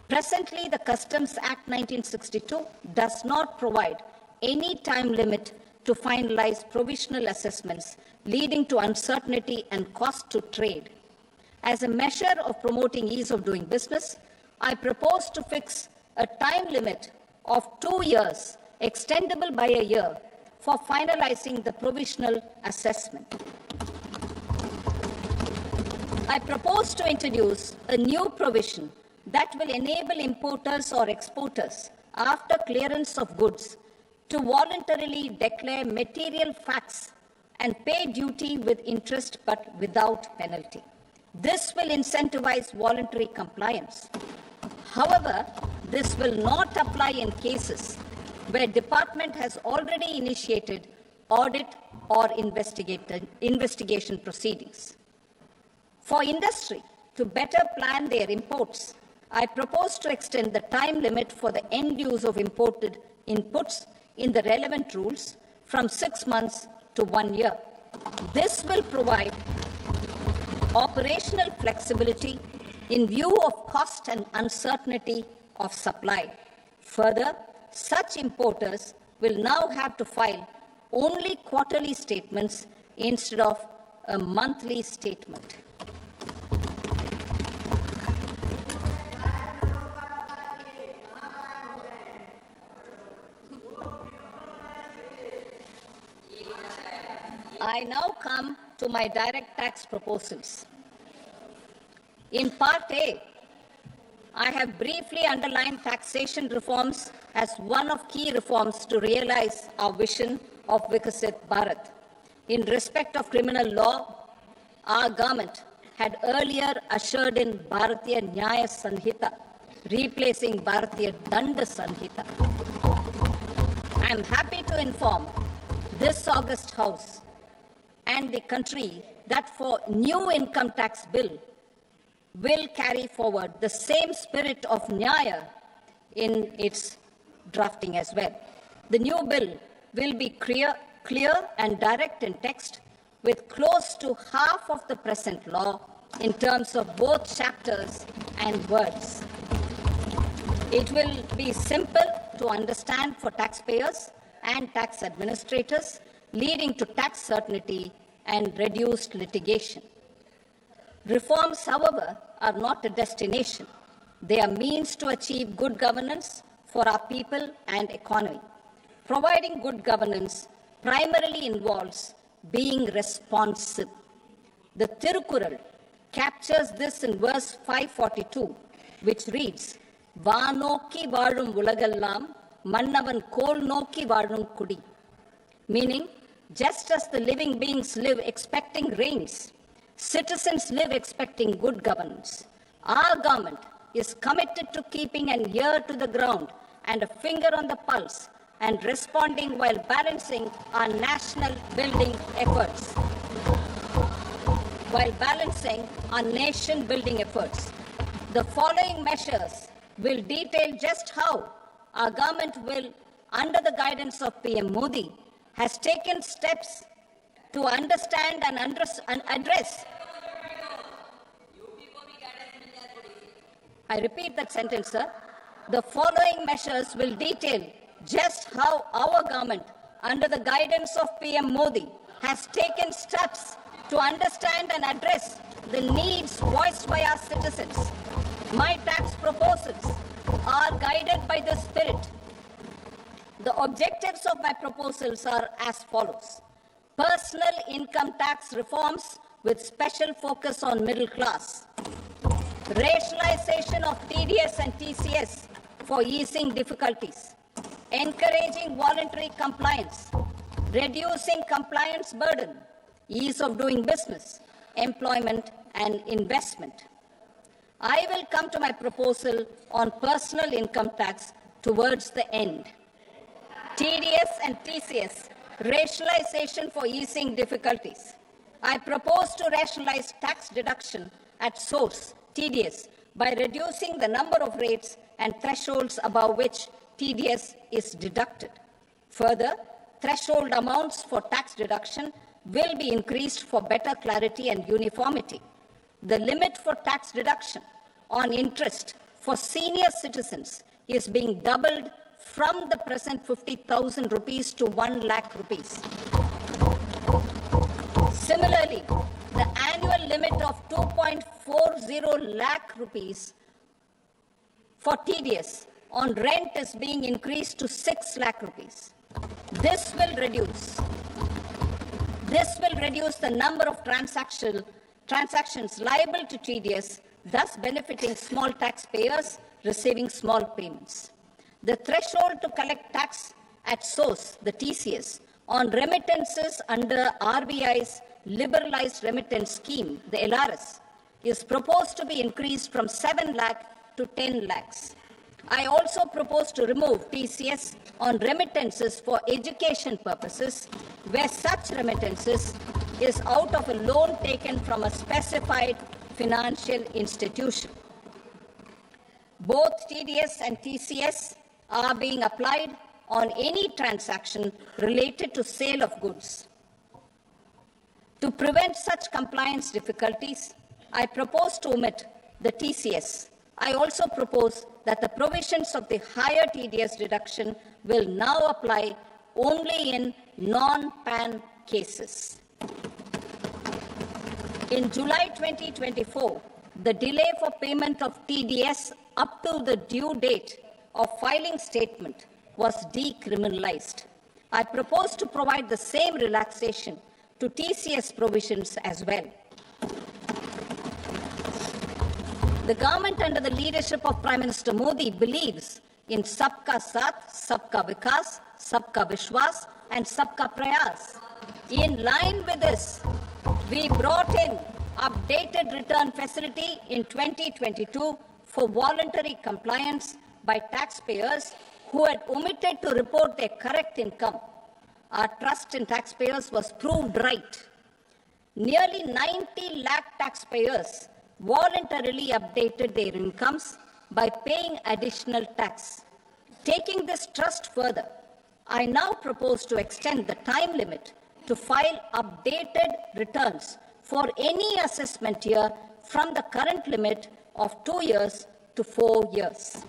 Presently, the Customs Act 1962 does not provide any time limit to finalize provisional assessments, leading to uncertainty and cost to trade. As a measure of promoting ease of doing business, I propose to fix a time limit of 2 years, extendable by a year, for finalizing the provisional assessment. I propose to introduce a new provision that will enable importers or exporters, after clearance of goods, to voluntarily declare material facts and pay duty with interest but without penalty. This will incentivize voluntary compliance. However, this will not apply in cases where department has already initiated audit or investigation proceedings. For industry to better plan their imports, I propose to extend the time limit for the end use of imported inputs in the relevant rules from 6 months to 1 year. This will provide operational flexibility in view of cost and uncertainty of supply. Further, such importers will now have to file only quarterly statements instead of a monthly statement. I now come to my direct tax proposals. In Part A, I have briefly underlined taxation reforms as one of key reforms to realize our vision of Vikasit Bharat. In respect of criminal law, our government had earlier ushered in Bharatiya Nyaya Sanhita, replacing Bharatiya Danda Sanhita. I am happy to inform this august House and the country that for new income tax bill will carry forward the same spirit of Nyaya in its drafting as well. The new bill will be clear and direct in text, with close to half of the present law in terms of both chapters and words. It will be simple to understand for taxpayers and tax administrators, leading to tax certainty and reduced litigation. Reforms, however, are not a destination. They are means to achieve good governance for our people and economy. Providing good governance primarily involves being responsive. The Tirukkural captures this in verse 542, which reads, "Vaanokki vaazhum ulagallam, mannavan kol nokki vaazhum kudi," meaning, just as the living beings live expecting rains, citizens live expecting good governance. Our government is committed to keeping an ear to the ground and a finger on the pulse and responding while balancing our national building efforts. The following measures will detail just how our government will, under the guidance of PM Modi, has taken steps to understand and address. I repeat that sentence, sir. The following measures will detail just how our government, under the guidance of PM Modi, has taken steps to understand and address the needs voiced by our citizens. My tax proposals are guided by this spirit. The objectives of my proposals are as follows. Personal income tax reforms with special focus on middle class. Rationalization of TDS and TCS for easing difficulties. Encouraging voluntary compliance. Reducing compliance burden. Ease of doing business. Employment and investment. I will come to my proposal on personal income tax towards the end. TDS and TCS, rationalization for easing difficulties. I propose to rationalize tax deduction at source, TDS, by reducing the number of rates and thresholds above which TDS is deducted. Further, threshold amounts for tax deduction will be increased for better clarity and uniformity. The limit for tax deduction on interest for senior citizens is being doubled from the present 50,000 rupees to 1 lakh rupees. Similarly, the annual limit of 2.40 lakh rupees for TDS on rent is being increased to 6 lakh rupees. This will reduce the number of transactions liable to TDS, thus benefiting small taxpayers receiving small payments. The threshold to collect tax at source, the TCS, on remittances under RBI's liberalized remittance scheme, the LRS, is proposed to be increased from 7 lakh to 10 lakhs. I also propose to remove TCS on remittances for education purposes, where such remittances is out of a loan taken from a specified financial institution. Both TDS and TCS are being applied on any transaction related to sale of goods. To prevent such compliance difficulties, I propose to omit the TCS. I also propose that the provisions of the higher TDS deduction will now apply only in non-PAN cases. In July 2024, the delay for payment of TDS up to the due date of filing statement was decriminalized. I propose to provide the same relaxation to TCS provisions as well. The government under the leadership of Prime Minister Modi believes in Sabka Saath, Sabka Vikas, Sabka Vishwas and Sabka Prayas. In line with this, we brought in updated return facility in 2022 for voluntary compliance by taxpayers who had omitted to report their correct income. Our trust in taxpayers was proved right. Nearly 90 lakh taxpayers voluntarily updated their incomes by paying additional tax. Taking this trust further, I now propose to extend the time limit to file updated returns for any assessment year from the current limit of 2 years to 4 years.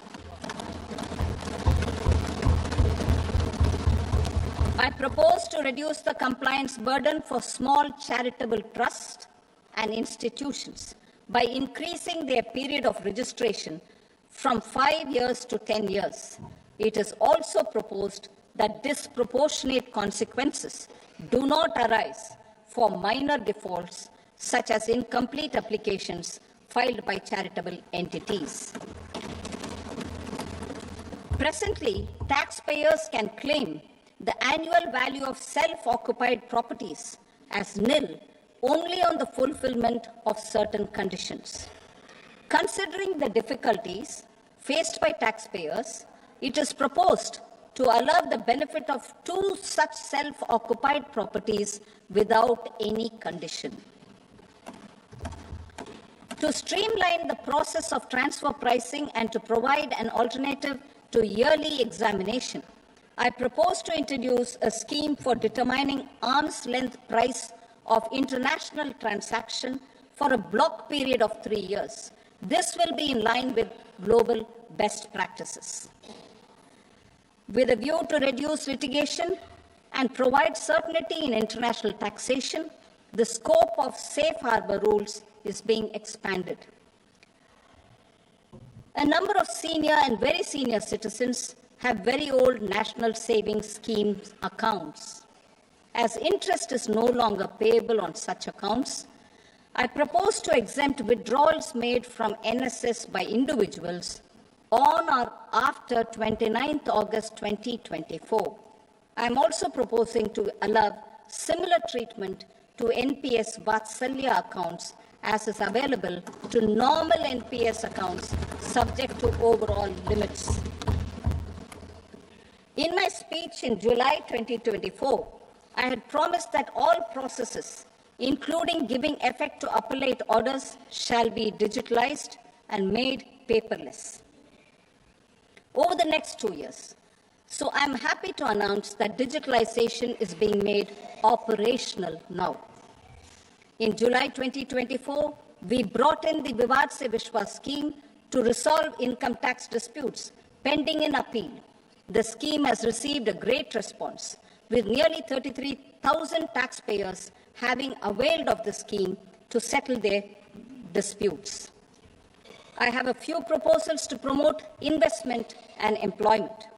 I propose to reduce the compliance burden for small charitable trusts and institutions by increasing their period of registration from 5 years to 10 years. It is also proposed that disproportionate consequences do not arise for minor defaults, such as incomplete applications filed by charitable entities. Presently, taxpayers can claim the annual value of self-occupied properties as nil only on the fulfillment of certain conditions. Considering the difficulties faced by taxpayers, it is proposed to allow the benefit of 2 such self-occupied properties without any condition. To streamline the process of transfer pricing and to provide an alternative to yearly examination, I propose to introduce a scheme for determining arm's length price of international transaction for a block period of 3 years. This will be in line with global best practices. With a view to reduce litigation and provide certainty in international taxation, the scope of safe harbor rules is being expanded. A number of senior and very senior citizens have very old national savings schemes accounts. As interest is no longer payable on such accounts, I propose to exempt withdrawals made from NSS by individuals on or after 29th August 2024. I am also proposing to allow similar treatment to NPS Vatsalya accounts as is available to normal NPS accounts subject to overall limits. In my speech in July 2024, I had promised that all processes, including giving effect to appellate orders, shall be digitalized and made paperless over the next 2 years. So I'm happy to announce that digitalization is being made operational now. In July 2024, we brought in the Vivad Se Vishwas scheme to resolve income tax disputes pending in appeal. The scheme has received a great response, with nearly 33,000 taxpayers having availed of the scheme to settle their disputes. I have a few proposals to promote investment and employment.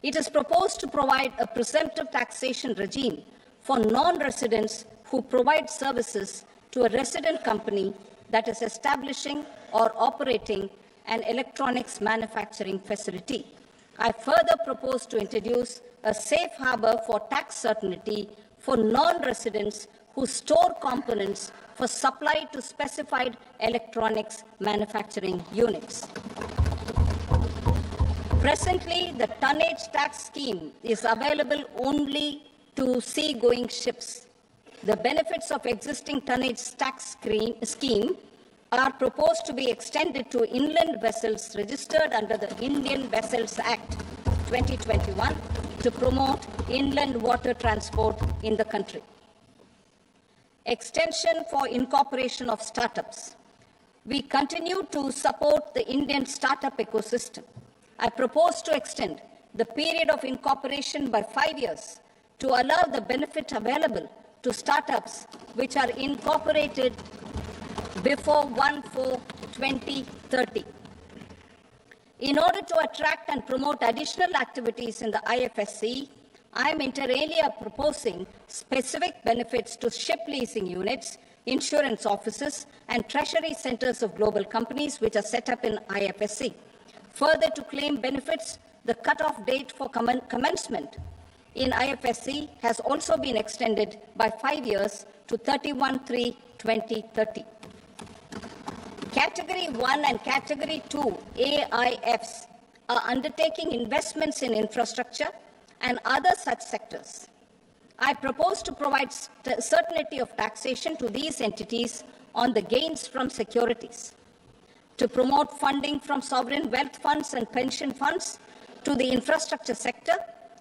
It is proposed to provide a presumptive taxation regime for non-residents who provide services to a resident company that is establishing or operating an electronics manufacturing facility. I further propose to introduce a safe harbor for tax certainty for non-residents who store components for supply to specified electronics manufacturing units. Presently, the tonnage tax scheme is available only to sea-going ships. The benefits of existing tonnage tax scheme are proposed to be extended to inland vessels registered under the Indian Vessels Act 2021 to promote inland water transport in the country. Extension for incorporation of startups. We continue to support the Indian startup ecosystem. I propose to extend the period of incorporation by 5 years to allow the benefit available to startups which are incorporated before 1/4/2030. In order to attract and promote additional activities in the IFSC, I am inter alia proposing specific benefits to ship leasing units, insurance offices, and treasury centers of global companies which are set up in IFSC. Further, to claim benefits, the cutoff date for commencement in IFSC has also been extended by 5 years to 31/3/2030. Category 1 and Category 2 AIFs are undertaking investments in infrastructure and other such sectors. I propose to provide certainty of taxation to these entities on the gains from securities. to promote funding from sovereign wealth funds and pension funds to the infrastructure sector,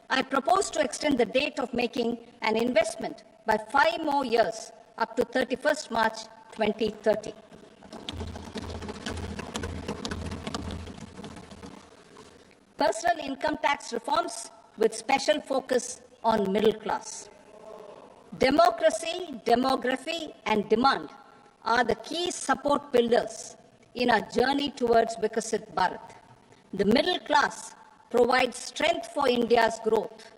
I propose to extend the date of making an investment by 5 more years up to 31st March 2030. Personal income tax reforms with special focus on middle class. Democracy, demography, and demand are the key support builders in our journey towards Vikasit Bharat. The middle class provides strength for India's growth.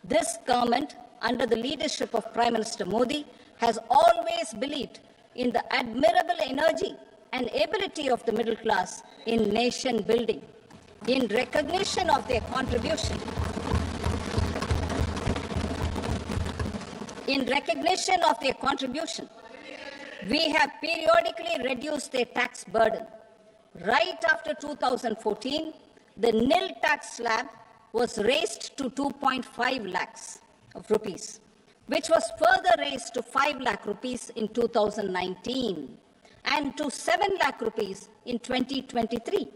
This government, under the leadership of Prime Minister Modi, has always believed in the admirable energy and ability of the middle class in nation building. In recognition of their contribution, we have periodically reduced their tax burden. Right after 2014, the nil tax slab was raised to 2.5 lakhs of rupees, which was further raised to 5 lakh rupees in 2019 and to 7 lakh rupees in 2023.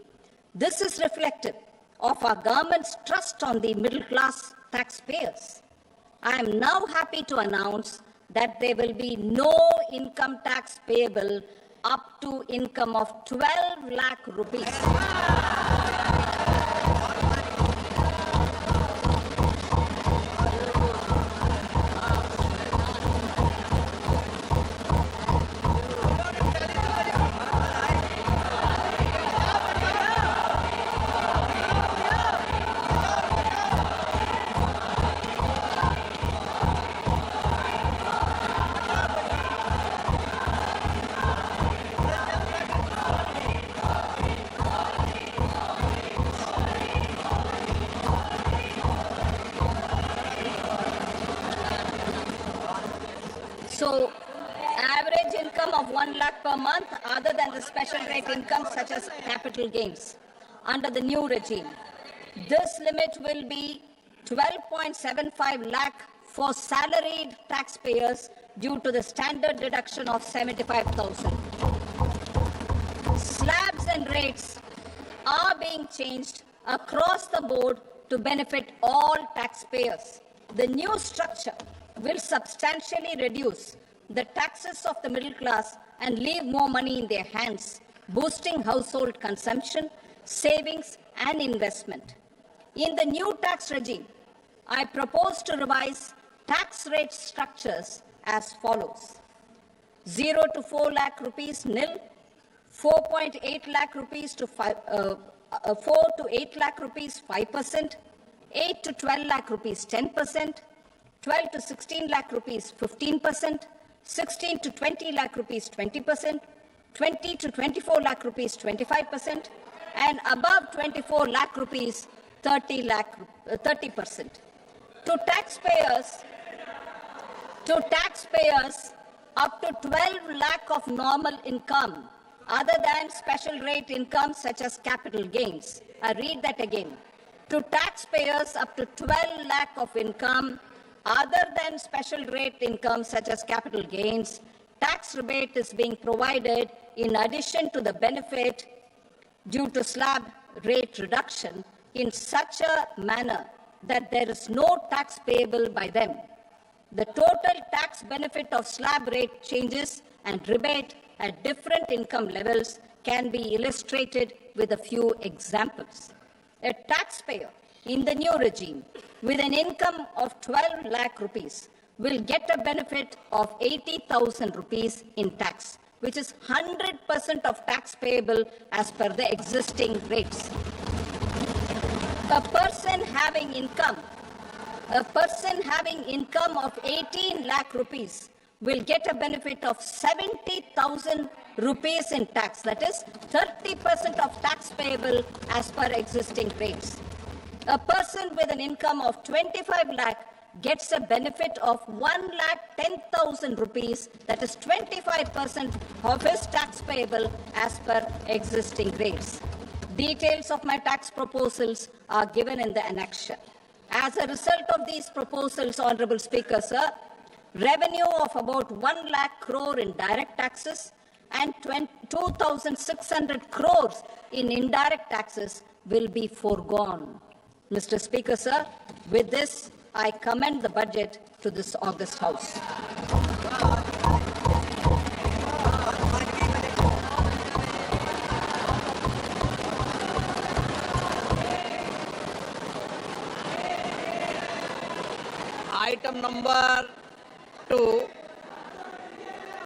This is reflective of our government's trust on the middle class taxpayers. I am now happy to announce that there will be no income tax payable up to income of 12 lakh rupees. So, average income of 1 lakh per month other than the special rate income such as capital gains under the new regime. This limit will be 12.75 lakh for salaried taxpayers due to the standard deduction of 75,000. Slabs and rates are being changed across the board to benefit all taxpayers. The new structure will substantially reduce the taxes of the middle class and leave more money in their hands, boosting household consumption, savings, and investment. In the new tax regime, I propose to revise tax rate structures as follows: 0 to 4 lakh rupees nil, 4.8 lakh rupees to 4 to 8 lakh rupees 5%, 8 to 12 lakh rupees 10%, 12 to 16 lakh rupees 15%, 16 to 20 lakh rupees 20%, 20 to 24 lakh rupees 25%, and above 24 lakh rupees 30%. To taxpayers up to 12 lakh of normal income other than special rate income such as capital gains. I read that again. To taxpayers up to 12 lakh of income other than special rate income such as capital gains, tax rebate is being provided in addition to the benefit due to slab rate reduction in such a manner that there is no tax payable by them. The total tax benefit of slab rate changes and rebate at different income levels can be illustrated with a few examples. A taxpayer in the new regime with an income of 12 lakh rupees will get a benefit of 80,000 rupees in tax, which is 100% of tax payable as per the existing rates. A person having income of 18 lakh rupees will get a benefit of 70,000 rupees in tax, that is 30% of tax payable as per existing rates. A person with an income of 25 lakh gets a benefit of 1,10,000 rupees, that is 25% of his tax payable as per existing rates. Details of my tax proposals are given in the annexure. As a result of these proposals, Honorable Speaker, sir, revenue of about 1 lakh crore in direct taxes and 2,600 crores in indirect taxes will be foregone. Mr. Speaker, sir, with this, I commend the budget to this august House. Item number 2.